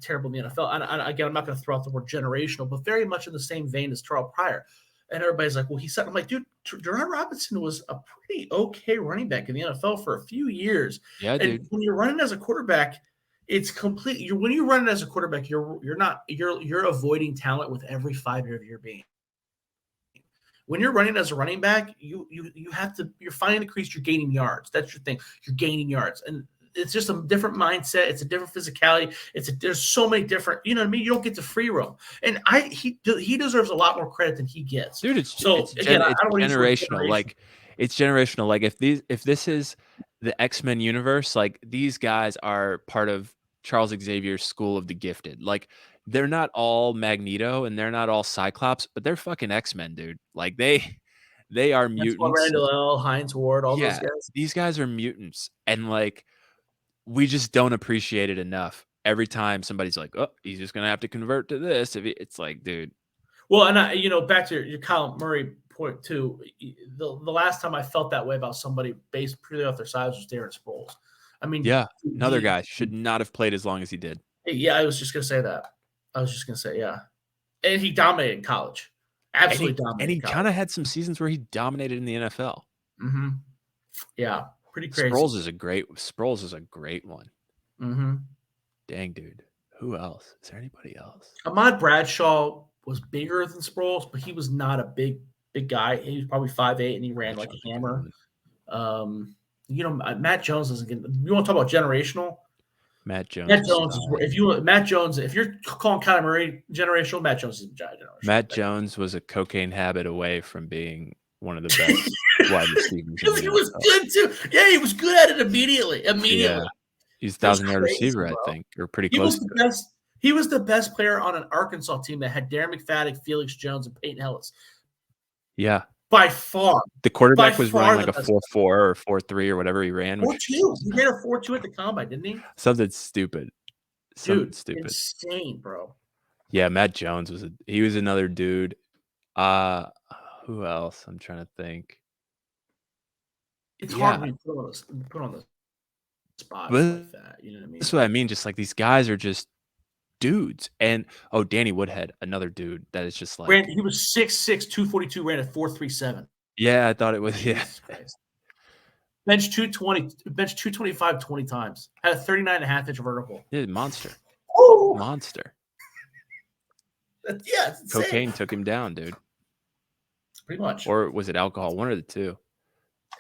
terrible in the NFL. And again, I'm not going to throw out the word generational, but very much in the same vein as Terrell Pryor. And everybody's like, well, he said, I'm like, dude, Denard Robinson was a pretty okay running back in the NFL for a few years. Yeah, and dude. When you're running as a quarterback, it's complete. When you're running as a quarterback, you're avoiding talent with every fiber of your being. When you're running as a running back, you're finding the crease, you're gaining yards. That's your thing. You're gaining yards. And it's just a different mindset. It's a different physicality. There's so many different, you know what I mean? You don't get to free roam. And he deserves a lot more credit than he gets. Dude, it's generational. Like, it's generational. Like, if this is the X-Men universe, like, these guys are part of Charles Xavier's school of the gifted. Like, they're not all Magneto and they're not all Cyclops, but they're fucking X-Men, dude. Like, they are mutants. Randall L., Hines Ward, all those guys. These guys are mutants. And, like, we just don't appreciate it enough. Every time somebody's like, oh, he's just going to have to convert to this. It's like, dude. Well, and back to your Kyler Murray point too, the last time I felt that way about somebody based purely off their size was Darren Sproles. I mean, another guy should not have played as long as he did. Yeah, I was just going to say that. And he dominated in college. Absolutely dominated. And he kind of had some seasons where he dominated in the NFL. Mm-hmm. Yeah. Pretty crazy. Sproles is a great one. Mm-hmm. Dang, dude. Who else? Is there anybody else? Ahmad Bradshaw was bigger than Sproles, but he was not a big guy. He was probably 5'8", and he ran like a hammer. Matt Jones isn't getting. You want to talk about generational? Matt Jones. If you're calling Kyler Murray generational, Matt Jones is generational. Matt Jones was a cocaine habit away from being one of the best wide receivers. He was good too. Yeah, he was good at it immediately. Yeah. He's 1,000-yard receiver, bro. I think, or pretty close to it. He was the best player on an Arkansas team that had Darren McFadden, Felix Jones, and Peyton Ellis. Yeah. By far. The quarterback was running like a the best. 4.4 or 4.3 or whatever he ran. 4.2. He ran a 4.2 at the combine, didn't he? Something stupid. Dude, insane, bro. Yeah, Matt Jones he was another dude. Who else? I'm trying to think. It's hard when you put on the spot like that. You know what I mean? That's what I mean. Just like these guys are just dudes. And Danny Woodhead, another dude that is just like he was 6'6", 242, ran a 4.37. Yeah, I thought it was. Yeah. Bench 225 20 times. Had a 39.5-inch vertical. Yeah, monster. Ooh. Monster. Yeah, it's insane. Cocaine took him down, dude. Pretty much. Or was it alcohol? One of the two.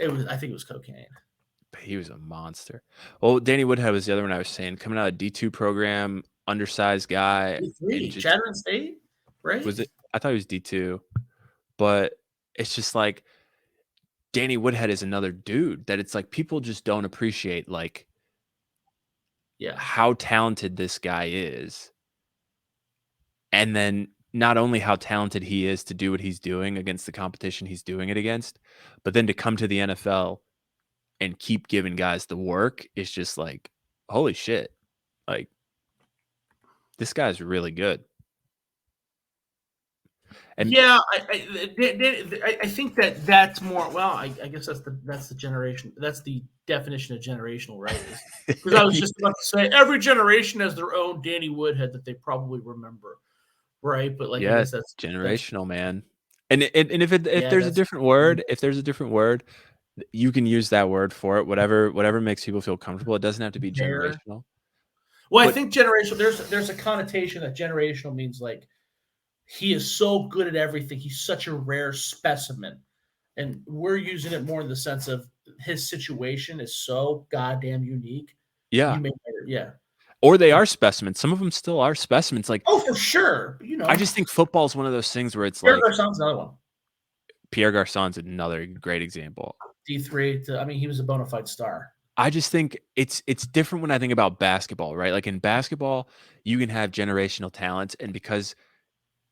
I think it was cocaine. But he was a monster. Well, Danny Woodhead was the other one I was saying. Coming out of D2 program, undersized guy. Chatham State, right? Was it? I thought he was D2. But it's just like Danny Woodhead is another dude that it's like people just don't appreciate like how talented this guy is. And then not only how talented he is to do what he's doing against the competition he's doing it against, but then to come to the NFL and keep giving guys the work is just like, holy shit. Like, this guy's really good. And yeah, I think that's more. Well, I guess that's the generation. That's the definition of generational, right? Because I was just about to say every generation has their own Danny Woodhead that they probably remember, right? But like, yeah, I guess that's generational, man. And if there's a different word, you can use that word for it. Whatever makes people feel comfortable. It doesn't have to be generational. Well, I think generational. There's a connotation that generational means like. He is so good at everything. He's such a rare specimen. And we're using it more in the sense of his situation is so goddamn unique. Yeah. Yeah. Or they are specimens. Some of them still are specimens. Like, oh, for sure. You know, I just think football is one of those things where it's Pierre like Garcon's another one. Pierre Garcon's another great example. D3. He was a bona fide star. I just think it's different when I think about basketball, right? Like in basketball, you can have generational talents, and because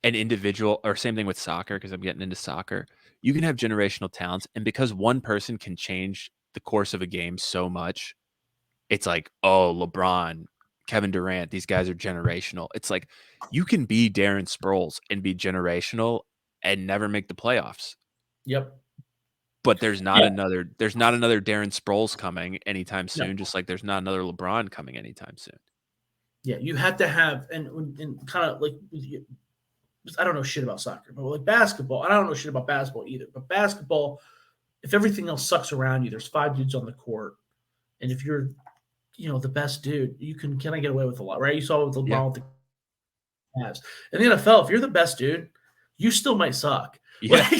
an individual, or same thing with soccer, because I'm getting into soccer, you can have generational talents, and because one person can change the course of a game so much, it's like, oh, LeBron, Kevin Durant, these guys are generational. It's like you can be Darren Sproles and be generational and never make the playoffs. Yep. But there's not another Darren Sproles coming anytime soon, just like there's not another LeBron coming anytime soon. Yeah, you have to have and kind of like I don't know shit about soccer, but like basketball, and I don't know shit about basketball either. But basketball, if everything else sucks around you, there's 5 dudes on the court, and if you're, the best dude, you can kind of get away with a lot, right? You saw it with LeBron with the Cavs. In the NFL, if you're the best dude, you still might suck. Yeah. Like,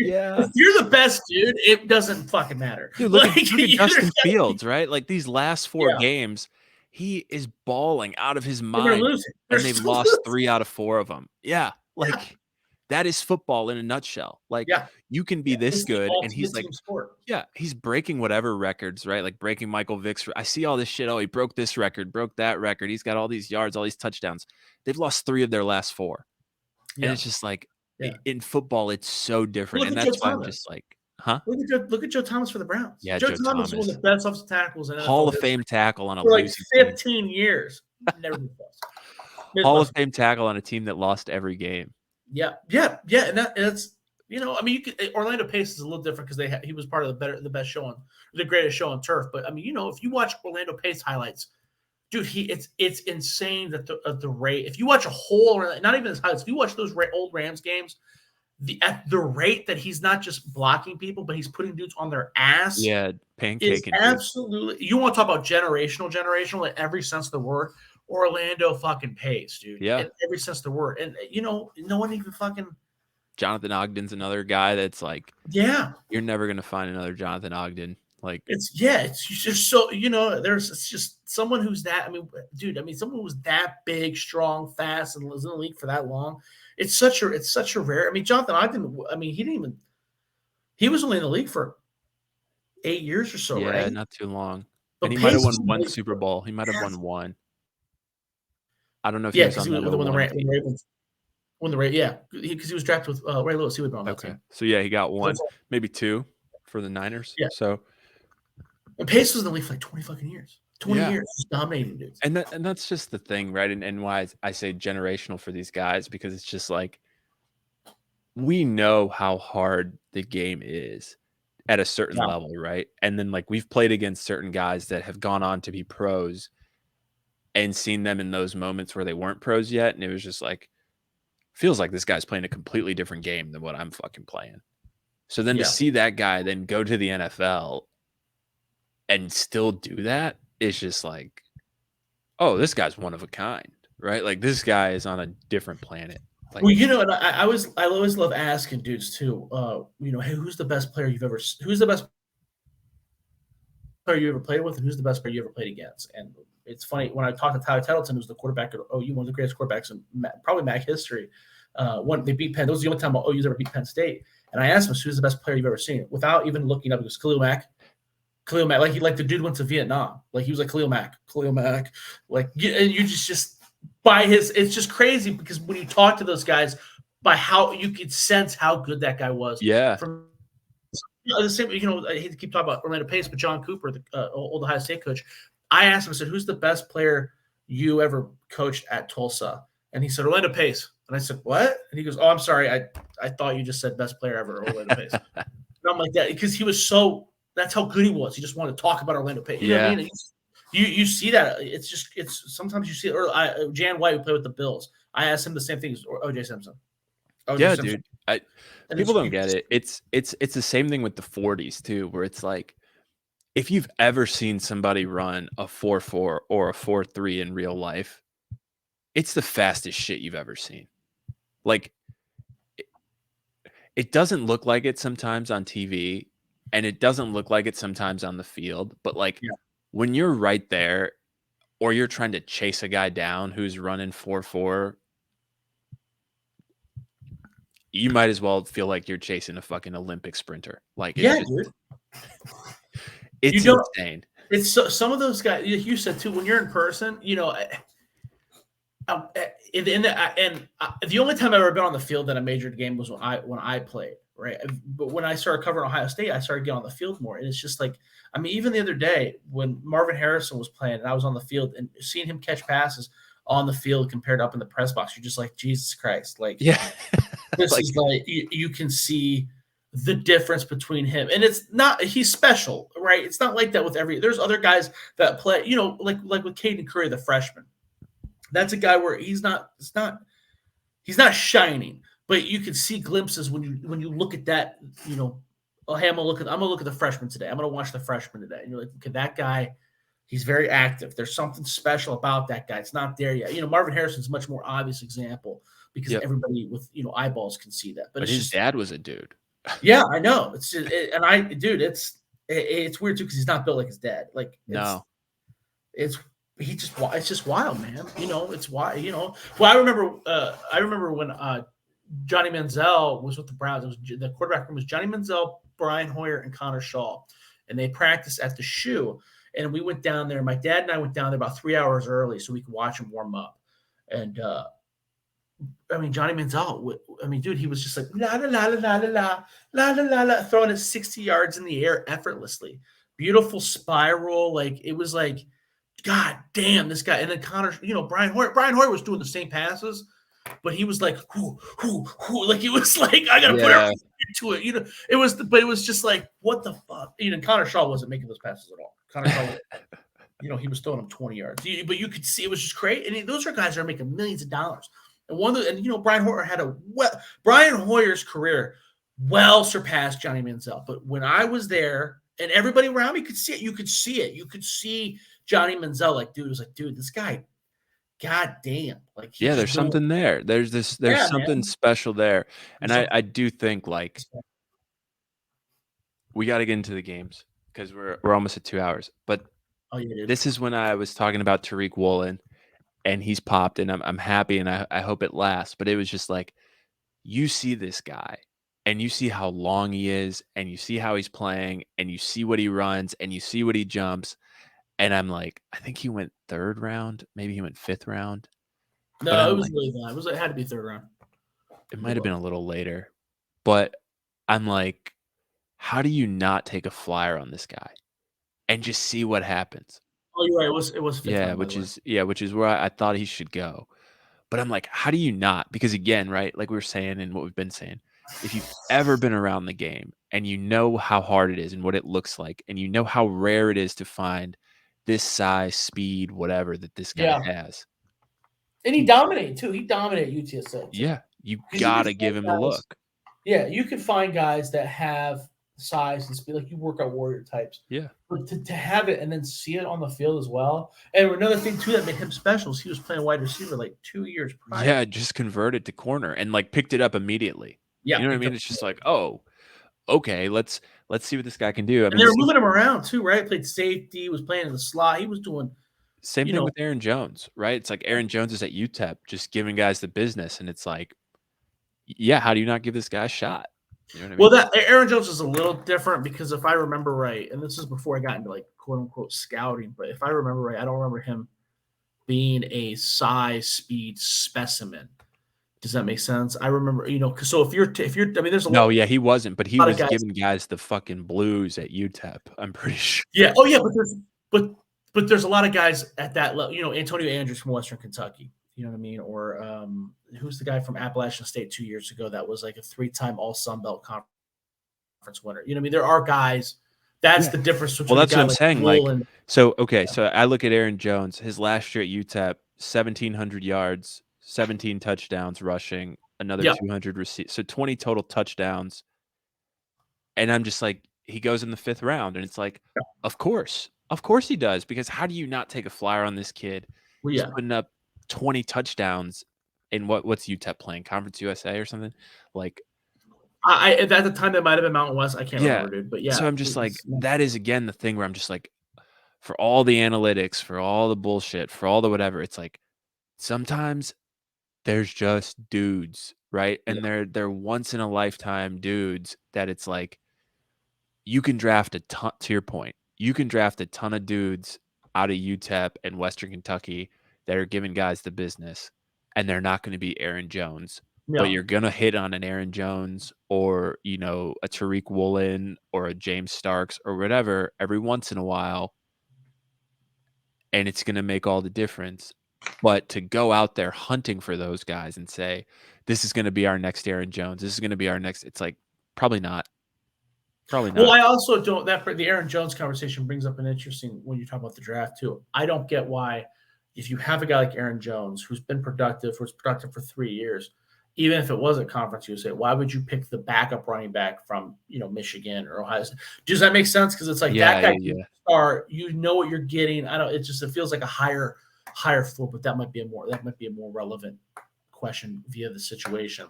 If you're the best dude, it doesn't fucking matter. Dude, look at Justin Fields, right? Like these last 4 games. He is balling out of his mind, and they've lost 3 out of 4 of them. Yeah, like that is football in a nutshell. Like you can be this good, and he's like, he's breaking whatever records, right? Like breaking Michael Vick's. I see all this shit. Oh, he broke this record, broke that record. He's got all these yards, all these touchdowns. They've lost 3 of their last 4, and it's just like in football, it's so different, and that's why I'm just like. Huh? Look at Joe Thomas for the Browns. Yeah, Joe Thomas was one of the best offensive tackles in NFL Hall of Fame tackle on a for like losing 15 years. Never been close. Hall of Fame tackle on a team that lost every game. Yeah, and that's Orlando Pace is a little different because he was part of the best show the greatest show on turf. But if you watch Orlando Pace highlights, dude, it's insane that the rate. If you watch a whole, not even his highlights, if you watch those old Rams games. At the rate that he's not just blocking people, but he's putting dudes on their ass. Yeah, pancaking. Absolutely. You want to talk about generational in every sense of the word. Orlando fucking Pace, dude. Yeah. In every sense of the word. And, no one even fucking. Jonathan Ogden's another guy that's like, you're never going to find another Jonathan Ogden. Like, it's just so, it's just someone who's that. Someone who's that big, strong, fast, and was in the league for that long. It's such a rare. Jonathan Ogden. He was only in the league for 8 years or so, right? Yeah, not too long. But and he might have won 1 Super Bowl. He might have won 1. I don't know if he was on the Ravens. Won the race, yeah, because he was drafted with Ray Lewis. He would have been on that team. So yeah, he got 1, maybe 2 for the Niners. Yeah. So and Pace was in the league for like 20 fucking years. 20 years, just dominating dudes. And that's just the thing, right? And why I say generational for these guys, because it's just like we know how hard the game is at a certain level, right? And then like we've played against certain guys that have gone on to be pros and seen them in those moments where they weren't pros yet, and it was just like feels like this guy's playing a completely different game than what I'm fucking playing. So then to see that guy then go to the NFL and still do that is just like, oh, this guy's one of a kind, right? Like this guy is on a different planet. Like, well, you know, and I always love asking dudes too. You know, hey, who's the best player you ever played with, and who's the best player you ever played against? And it's funny when I talked to Tyler Tettleton, who's the quarterback at OU, one of the greatest quarterbacks in probably MAC history. When they beat Penn, that was the only time OU's ever beat Penn State. And I asked him, who's the best player you've ever seen? Without even looking up, it was Khalil Mack. Like the dude went to Vietnam. Like he was like Khalil Mack. Like you just by his, it's just crazy because when you talk to those guys, by how you could sense how good that guy was. Yeah. From the same, you know, I hate to keep talking about Orlando Pace, but John Cooper, the old Ohio State coach, I asked him, I said, who's the best player you ever coached at Tulsa? And he said, Orlando Pace. And I said, what? And he goes, oh, I'm sorry. I thought you just said best player ever, Orlando Pace. And I'm like that because he was that's how good he was. He just wanted to talk about Orlando Pace. You know what I mean? You see that. It's sometimes you see it. Or Jan White, who played with the Bills. I asked him the same thing as O.J. Simpson. Dude. People don't get it. It's the same thing with the 40s too, where it's like, if you've ever seen somebody run a 4.4 or a 4.3 in real life, it's the fastest shit you've ever seen. Like, it doesn't look like it sometimes on TV, and it doesn't look like it sometimes on the field. But like when you're right there, or you're trying to chase a guy down who's running 4.4, you might as well feel like you're chasing a fucking Olympic sprinter. Like, dude. It's insane. It's some of those guys. You said too, when you're in person, you know. The only time I've ever been on the field that a majored game was when I played, right? But when I started covering Ohio State, I started getting on the field more. And it's just like, I mean, even the other day when Marvin Harrison was playing and I was on the field and seeing him catch passes on the field compared to up in the press box, you're just like, Jesus Christ. Like, this is like, you can see the difference between him. And it's not, he's special, right? It's not like that with there's other guys that play, you know, like with Caden Curry, the freshman. That's a guy where he's not shining, but you can see glimpses when you look at that, you know, oh, hey, I'm gonna look at the freshman today. I'm gonna watch the freshman today. And you're like, okay, that guy, he's very active. There's something special about that guy. It's not there yet. You know, Marvin Harrison's a much more obvious example because everybody with, you know, eyeballs can see that. But his dad was a dude. Yeah, I know. It's weird too because he's not built like his dad. Like, it's just wild, man. You know, it's wild. You know, well, I remember when Johnny Manziel was with the Browns. The quarterback room was Johnny Manziel, Brian Hoyer, and Connor Shaw, and they practiced at the Shoe. And we went down there. My dad and I went down there about 3 hours early so we could watch him warm up. And I mean, Johnny Manziel. I mean, dude, he was just like la la la la la la la la la la, throwing it 60 yards in the air effortlessly. Beautiful spiral. Like it was like, God damn, this guy. And then Connor, you know, Brian Hoyer was doing the same passes, but he was like, like it was like, I gotta put everything into it. You know, it was just like, what the fuck? You know, Connor Shaw wasn't making those passes at all. Connor Shaw, you know, he was throwing them 20 yards. But you could see it was just great. And those are guys that are making millions of dollars. And you know, Brian Hoyer's career well surpassed Johnny Manziel. But when I was there and everybody around me could see it, you could see Johnny Manziel, like, dude, was like, dude, this guy, god damn. Like, there's something there. There's something special there. And I do think, like, we got to get into the games because we're almost at 2 hours. But this is when I was talking about Tariq Woolen, and he's popped, and I'm happy, and I hope it lasts. But it was just like, you see this guy, and you see how long he is, and you see how he's playing, and you see what he runs, and you see what he jumps. And I'm like, I think he went 3rd round. Maybe he went 5th round. No, it was really bad. It had to be 3rd round. It might have been a little later, but I'm like, how do you not take a flyer on this guy and just see what happens? Oh, you're right. It was fifth Yeah, round, by the way. which is where I thought he should go. But I'm like, how do you not? Because again, right, like we were saying and what we've been saying, if you've ever been around the game and you know how hard it is and what it looks like, and you know how rare it is to find this size, speed, whatever that this guy Yeah. has. And he dominated too. He dominated UTSA too. Yeah, you 'Cause gotta give him the look. Yeah, you can find guys that have size and speed, like you workout warrior types. Yeah. But to have it and then see it on the field as well. And another thing too that made him special is he was playing wide receiver like 2 years prior. Yeah, just converted to corner and like picked it up immediately. Yeah, you know what I mean? It's just like, oh, okay, let's see what this guy can do. I and mean, they were moving him around too, right? Played safety, was playing in the slot. He was doing same thing with Aaron Jones, right? It's like Aaron Jones is at UTEP just giving guys the business, and it's like, yeah, how do you not give this guy a shot? You know what I mean? Well, that Aaron Jones is a little different because if I remember right, and this is before I got into like quote unquote scouting, but if I remember right, I don't remember him being a size speed specimen. Does that make sense? I remember, so if you're, I mean, there's a no, yeah, he wasn't, but he was giving guys the fucking blues at UTEP. I'm pretty sure. Yeah. Oh, yeah. But there's a lot of guys at that level. Antonio Andrews from Western Kentucky. You know what I mean? Or who's the guy from Appalachian State 2 years ago that was like a 3-time All Sun Belt conference winner? You know what I mean? There are guys. That's the difference between. Well, that's what I'm saying. So I look at Aaron Jones. His last year at UTEP, 1,700 yards. 17 touchdowns rushing, another 200 received. So 20 total touchdowns. And I'm just like, he goes in the 5th round. And it's like, of course he does. Because how do you not take a flyer on this kid? Well, He's putting up 20 touchdowns in what's UTEP playing? Conference USA or something? Like, at the time that might have been Mountain West. I can't remember, dude. But yeah. So I'm just like, that is again the thing where I'm just like, for all the analytics, for all the bullshit, for all the whatever, it's like sometimes there's just dudes, right? And they're once in a lifetime dudes that it's like you can draft a ton. To your point, you can draft a ton of dudes out of UTEP and Western Kentucky that are giving guys the business, and they're not going to be Aaron Jones. But you're going to hit on an Aaron Jones or, a Tariq Woolen or a James Starks or whatever every once in a while, and it's going to make all the difference. But to go out there hunting for those guys and say, this is going to be our next Aaron Jones, this is going to be our next, it's like, probably not. Well, I also don't, the Aaron Jones conversation brings up an interesting, when you talk about the draft too. I don't get why, if you have a guy like Aaron Jones, who's been productive, who's productive for 3 years, even if it was a Conference USA, why would you pick the backup running back from, Michigan or Ohio State? Does that make sense? Because it's like that guy, what you're getting. It feels like a higher floor, but that might be a more relevant question via the situation.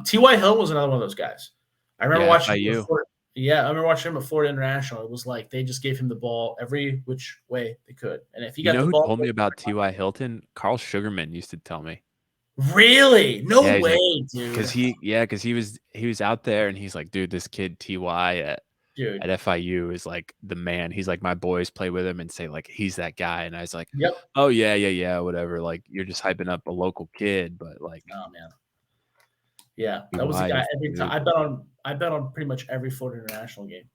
T.Y. Hill was another one of those guys. I remember watching him. I remember watching him at Florida International. It was like they just gave him the ball every which way they could, and if he got the ball, who told me about T.Y. Hilton? Carl Sugarman used to tell me. Really? No way, dude. Because he was out there, and he's like, dude, this kid T.Y. at FIU is like the man. He's like, my boys play with him and say like he's that guy, and I was like, oh yeah, whatever. Like you're just hyping up a local kid, but like, oh man, yeah, that was the guy. Every time I bet on pretty much every Florida International game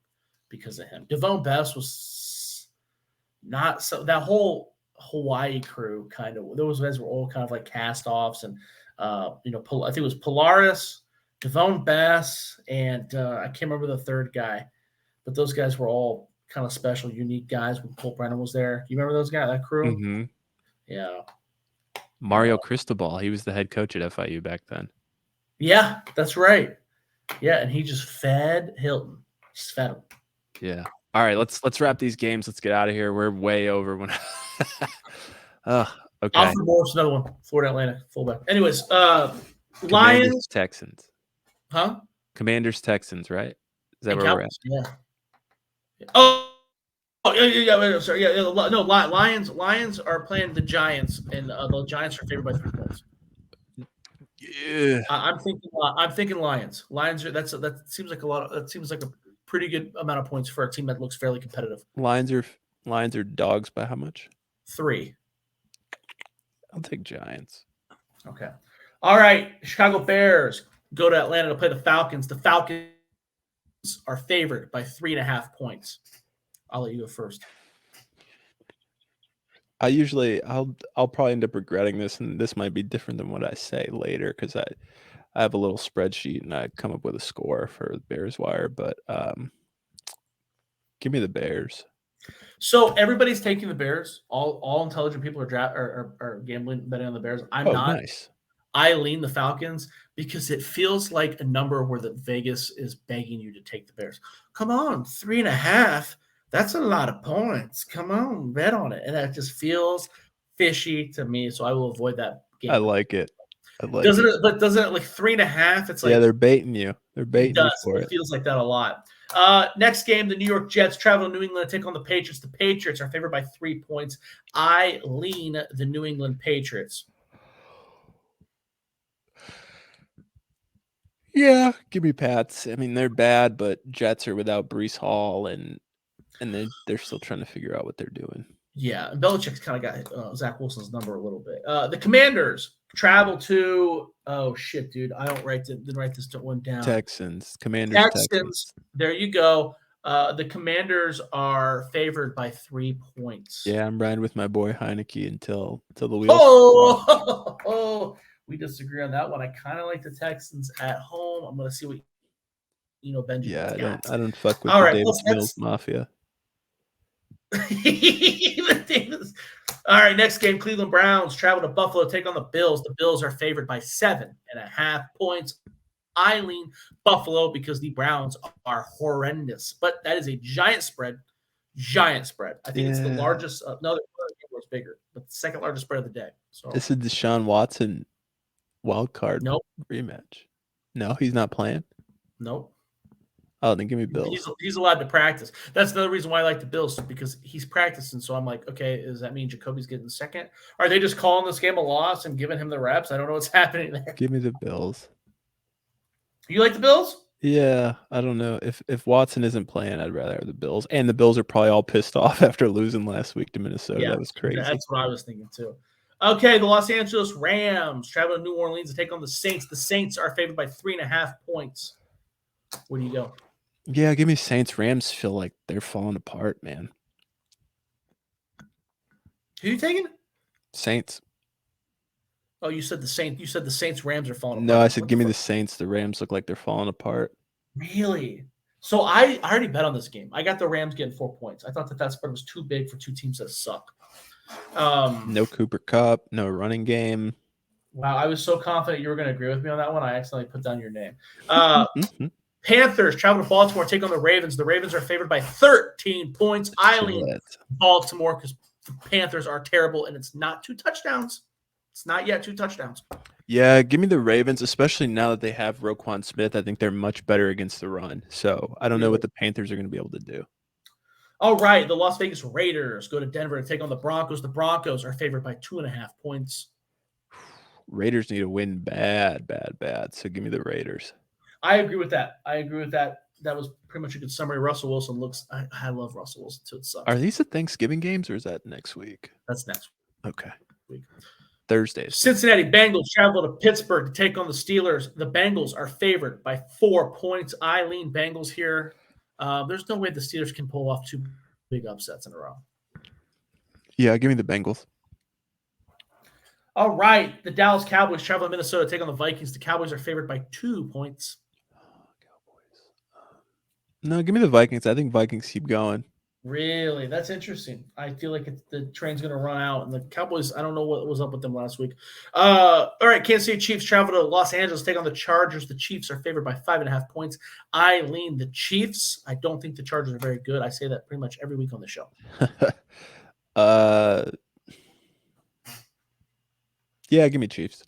because of him. Devone Best was not so. That whole Hawaii crew kind of, those guys were all kind of like cast-offs, and I think it was Polaris, Devone Best, and I can't remember the third guy, but those guys were all kind of special, unique guys when Colt Brennan was there. You remember those guys, that crew? Mm-hmm. Yeah. Mario Cristobal, he was the head coach at FIU back then. Yeah, that's right. Yeah, and he just fed Hilton. Just fed him. Yeah. All right, let's wrap these games. Let's get out of here. We're way over. Okay. Alfred Morris, another one. Florida Atlantic fullback. Anyways, Lions, Texans. Huh? Commanders, Texans, right? Is that where we're at? Yeah. Oh, yeah. Sorry, yeah. No, Lions are playing the Giants, and the Giants are favored by 3 points. Yeah. I'm thinking Lions. Lions are that seems like a lot. That seems like a pretty good amount of points for a team that looks fairly competitive. Lions are dogs by how much? 3. I'll take Giants. Okay. All right, Chicago Bears go to Atlanta to play the Falcons. The Falcons are favored by 3.5 points. I'll let you go first. I'll probably end up regretting this, and this might be different than what I say later because I have a little spreadsheet and I come up with a score for the Bears Wire, but give me the Bears. So everybody's taking the Bears. All intelligent people are gambling betting on the Bears. I'm not. Nice. I lean the Falcons because it feels like a number where the Vegas is begging you to take the Bears. Come on, 3.5. That's a lot of points. Come on, bet on it. And that just feels fishy to me. So I will avoid that game. I like it. Doesn't it like 3.5? It's like, yeah, they're baiting you. They're baiting you for it. It feels like that a lot. Next game, the New York Jets travel to New England to take on the Patriots. The Patriots are favored by 3 points. I lean the New England Patriots. Yeah, give me Pats. I mean, they're bad, but Jets are without Breece Hall, and they're still trying to figure out what they're doing. Yeah, Belichick's kind of got Zach Wilson's number a little bit. The Commanders travel to dude, I didn't write this one down. Texans. Texans. There you go. The Commanders are favored by 3 points. Yeah, I'm riding with my boy Heineke until the wheels. We disagree on that one. I kind of like the Texans at home. I'm going to see what Benjamin. Yeah, I don't fuck with the Davis Mills Mafia. All right, next game, Cleveland Browns travel to Buffalo to take on the Bills. The Bills are favored by 7.5 points. I lean Buffalo because the Browns are horrendous, but that is a giant spread. I think it's the largest. No, the was bigger, but the second largest spread of the day. So this is Deshaun Watson wild card rematch. No, he's not playing. Nope. Oh, then give me Bills. He's allowed to practice. That's another reason why I like the Bills, because he's practicing. So I'm like, okay, does that mean Jacoby's getting second? Are they just calling this game a loss and giving him the reps? I don't know what's happening there. Give me the Bills. You like the Bills? Yeah, I don't know. If Watson isn't playing, I'd rather have the Bills. And the Bills are probably all pissed off after losing last week to Minnesota. Yeah, that was crazy. That's what I was thinking too. Okay, the Los Angeles Rams travel to New Orleans to take on the Saints. The Saints are favored by 3.5 points. Where do you go? Yeah, give me Saints. Rams feel like they're falling apart, man. Who are you taking? Saints. Oh, you said the Saints. You said the Saints. Rams are falling apart. No, I said give me the Saints. The Rams look like they're falling apart. Really? So I already bet on this game. I got the Rams getting 4 points. I thought that spread was too big for two teams that suck. No Cooper Kupp, no running game. Wow, I was so confident you were going to agree with me on that one. I accidentally put down your name. Panthers travel to Baltimore, take on the Ravens. The Ravens are favored by 13 points. I lean Baltimore because the Panthers are terrible, and it's not 2 touchdowns. It's not yet 2 touchdowns. Yeah, give me the Ravens, especially now that they have Roquan Smith. I think they're much better against the run. So I don't know what the Panthers are going to be able to do. All right, the Las Vegas Raiders go to Denver to take on the Broncos. The Broncos are favored by 2.5 points. Raiders need to win bad. So give me the Raiders. I agree with that. That was pretty much a good summary. Russell Wilson looks – I love Russell Wilson too. It sucks. Are these the Thanksgiving games or is that next week? That's next Okay. Week. Thursdays. Cincinnati Bengals travel to Pittsburgh to take on the Steelers. The Bengals are favored by 4 points. I lean Bengals here. There's no way the Steelers can pull off 2 big upsets in a row. Yeah, give me the Bengals. All right, the Dallas Cowboys travel to Minnesota to take on the Vikings. The Cowboys are favored by 2 points. No, give me the Vikings. I think Vikings keep going. Really? That's interesting. I feel like the train's going to run out. And the Cowboys, I don't know what was up with them last week. All right, Kansas City Chiefs travel to Los Angeles to take on the Chargers. The Chiefs are favored by 5.5 points. I lean the Chiefs. I don't think the Chargers are very good. I say that pretty much every week on the show. Yeah, give me Chiefs.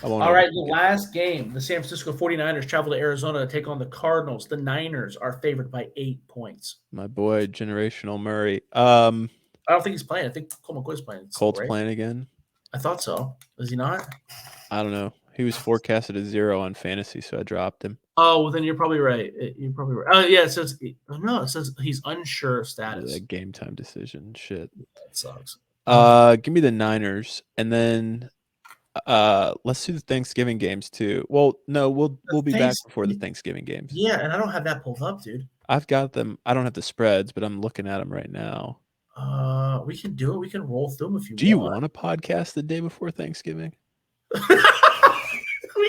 All right, the last game, the San Francisco 49ers travel to Arizona to take on the Cardinals. The Niners are favored by 8 points. My boy, generational Murray. I don't think he's playing. I think Colt McCoy's playing. Colt's playing again? I thought so. Is he not? I don't know. He was forecasted a 0 on fantasy, so I dropped him. Oh, well, then you're probably right. You're probably right. Oh, yeah, it says he's unsure of status. A game time decision. Shit. That sucks. Give me the Niners, and then Let's do the Thanksgiving games too. Well, no, we'll be back before the Thanksgiving games. Yeah, and I don't have that pulled up, dude. I've got them. I don't have the spreads, but I'm looking at them right now. We can do it. We can roll through them if you want. Do you want a podcast the day before Thanksgiving? We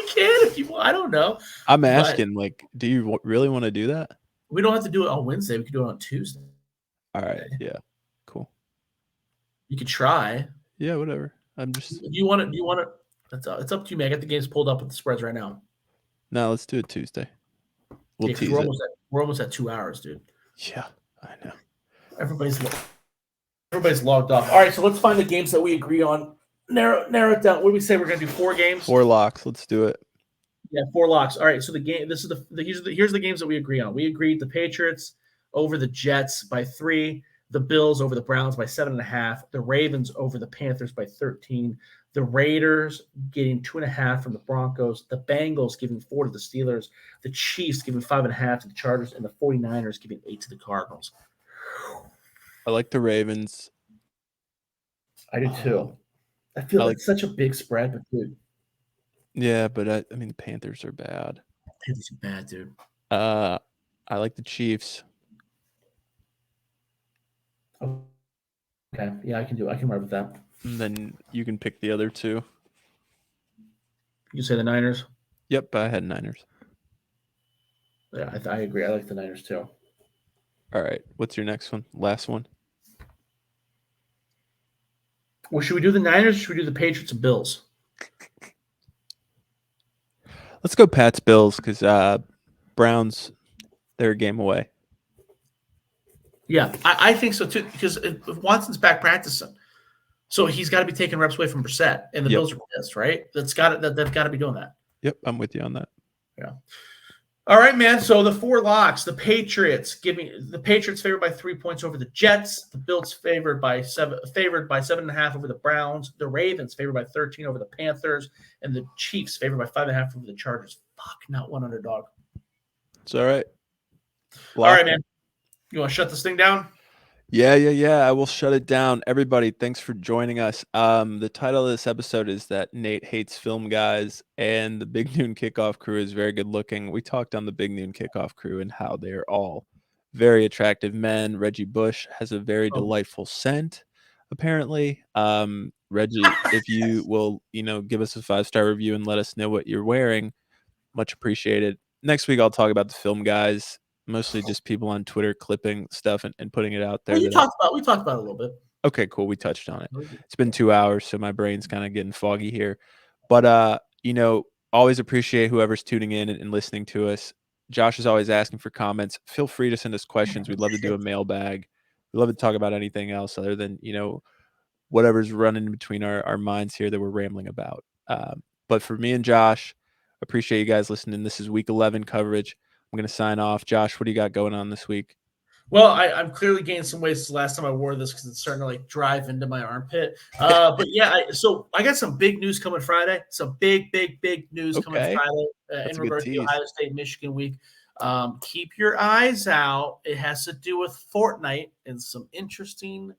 can if you want. I don't know. I'm asking, do you really want to do that? We don't have to do it on Wednesday. We can do it on Tuesday. All right. Yeah. Cool. You could try. Yeah, whatever. I'm just. Do you want it? It's up to you, man. I got the games pulled up with the spreads right now. No, let's do it Tuesday. We'll tease we're almost at 2 hours, dude. Yeah, I know. Everybody's logged off. All right, so let's find the games that we agree on. Narrow it down. What do we say? We're gonna do 4 games. 4 locks. Let's do it. Yeah, 4 locks. All right. So the game. This is here's the games that we agree on. We agreed the Patriots over the Jets by 3, the Bills over the Browns by 7.5, the Ravens over the Panthers by 13, the Raiders getting 2.5 from the Broncos, the Bengals giving 4 to the Steelers, the Chiefs giving 5.5 to the Chargers, and the 49ers giving 8 to the Cardinals. I like the Ravens. I do too. I feel like it's such a big spread, but dude. Yeah, but I mean the Panthers are bad. Panthers are bad, dude. I like the Chiefs. Okay, yeah, I can run with that. And then you can pick the other 2. You say the Niners? Yep, I had Niners. Yeah, I agree. I like the Niners too. All right, what's your next one? Last one? Well, should we do the Niners or should we do the Patriots and Bills? Let's go Pats Bills because Browns, they're a game away. Yeah, I think so too. Because if Watson's back practicing, so he's got to be taking reps away from Brissett, and the Bills are pissed, right? They've got to be doing that. Yep, I'm with you on that. Yeah. All right, man. So the 4 locks: the Patriots favored by 3 points over the Jets. The Bills favored by 7.5 over the Browns. The Ravens favored by 13 over the Panthers, and the Chiefs favored by 5.5 over the Chargers. Fuck, not one underdog. It's all right. All right, man. You want to shut this thing down? Yeah. I will shut it down. Everybody, thanks for joining us. The title of this episode is that Nate hates film guys, and the Big Noon Kickoff crew is very good looking. We talked on the Big Noon Kickoff crew and how they're all very attractive men. Reggie Bush has a very delightful scent, apparently. Reggie, if you will, give us a 5-star review and let us know what you're wearing, much appreciated. Next week, I'll talk about the film guys. Mostly just people on Twitter clipping stuff and putting it out there. Well, we talked about it a little bit. Okay, cool. We touched on it. It's been 2 hours, so my brain's kind of getting foggy here. But always appreciate whoever's tuning in and listening to us. Josh is always asking for comments. Feel free to send us questions. We'd love to do a mailbag. We'd love to talk about anything else other than whatever's running between our minds here that we're rambling about. But for me and Josh, appreciate you guys listening. This is week 11 coverage. I'm going to sign off. Josh, what do you got going on this week? Well, I'm clearly gained some weight since the last time I wore this because it's starting to drive into my armpit. But yeah, so I got some big news coming Friday. Some big news coming Friday in regards to Ohio State Michigan week. Keep your eyes out. It has to do with Fortnite and some interesting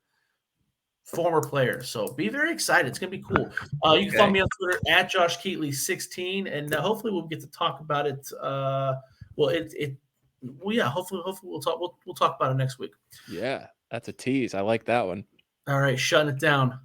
former players. So be very excited. It's going to be cool. You can follow me on Twitter at Josh Keatley 16, and hopefully we'll get to talk about it. Hopefully we'll talk about it next week. Yeah, that's a tease. I like that one. All right, shutting it down.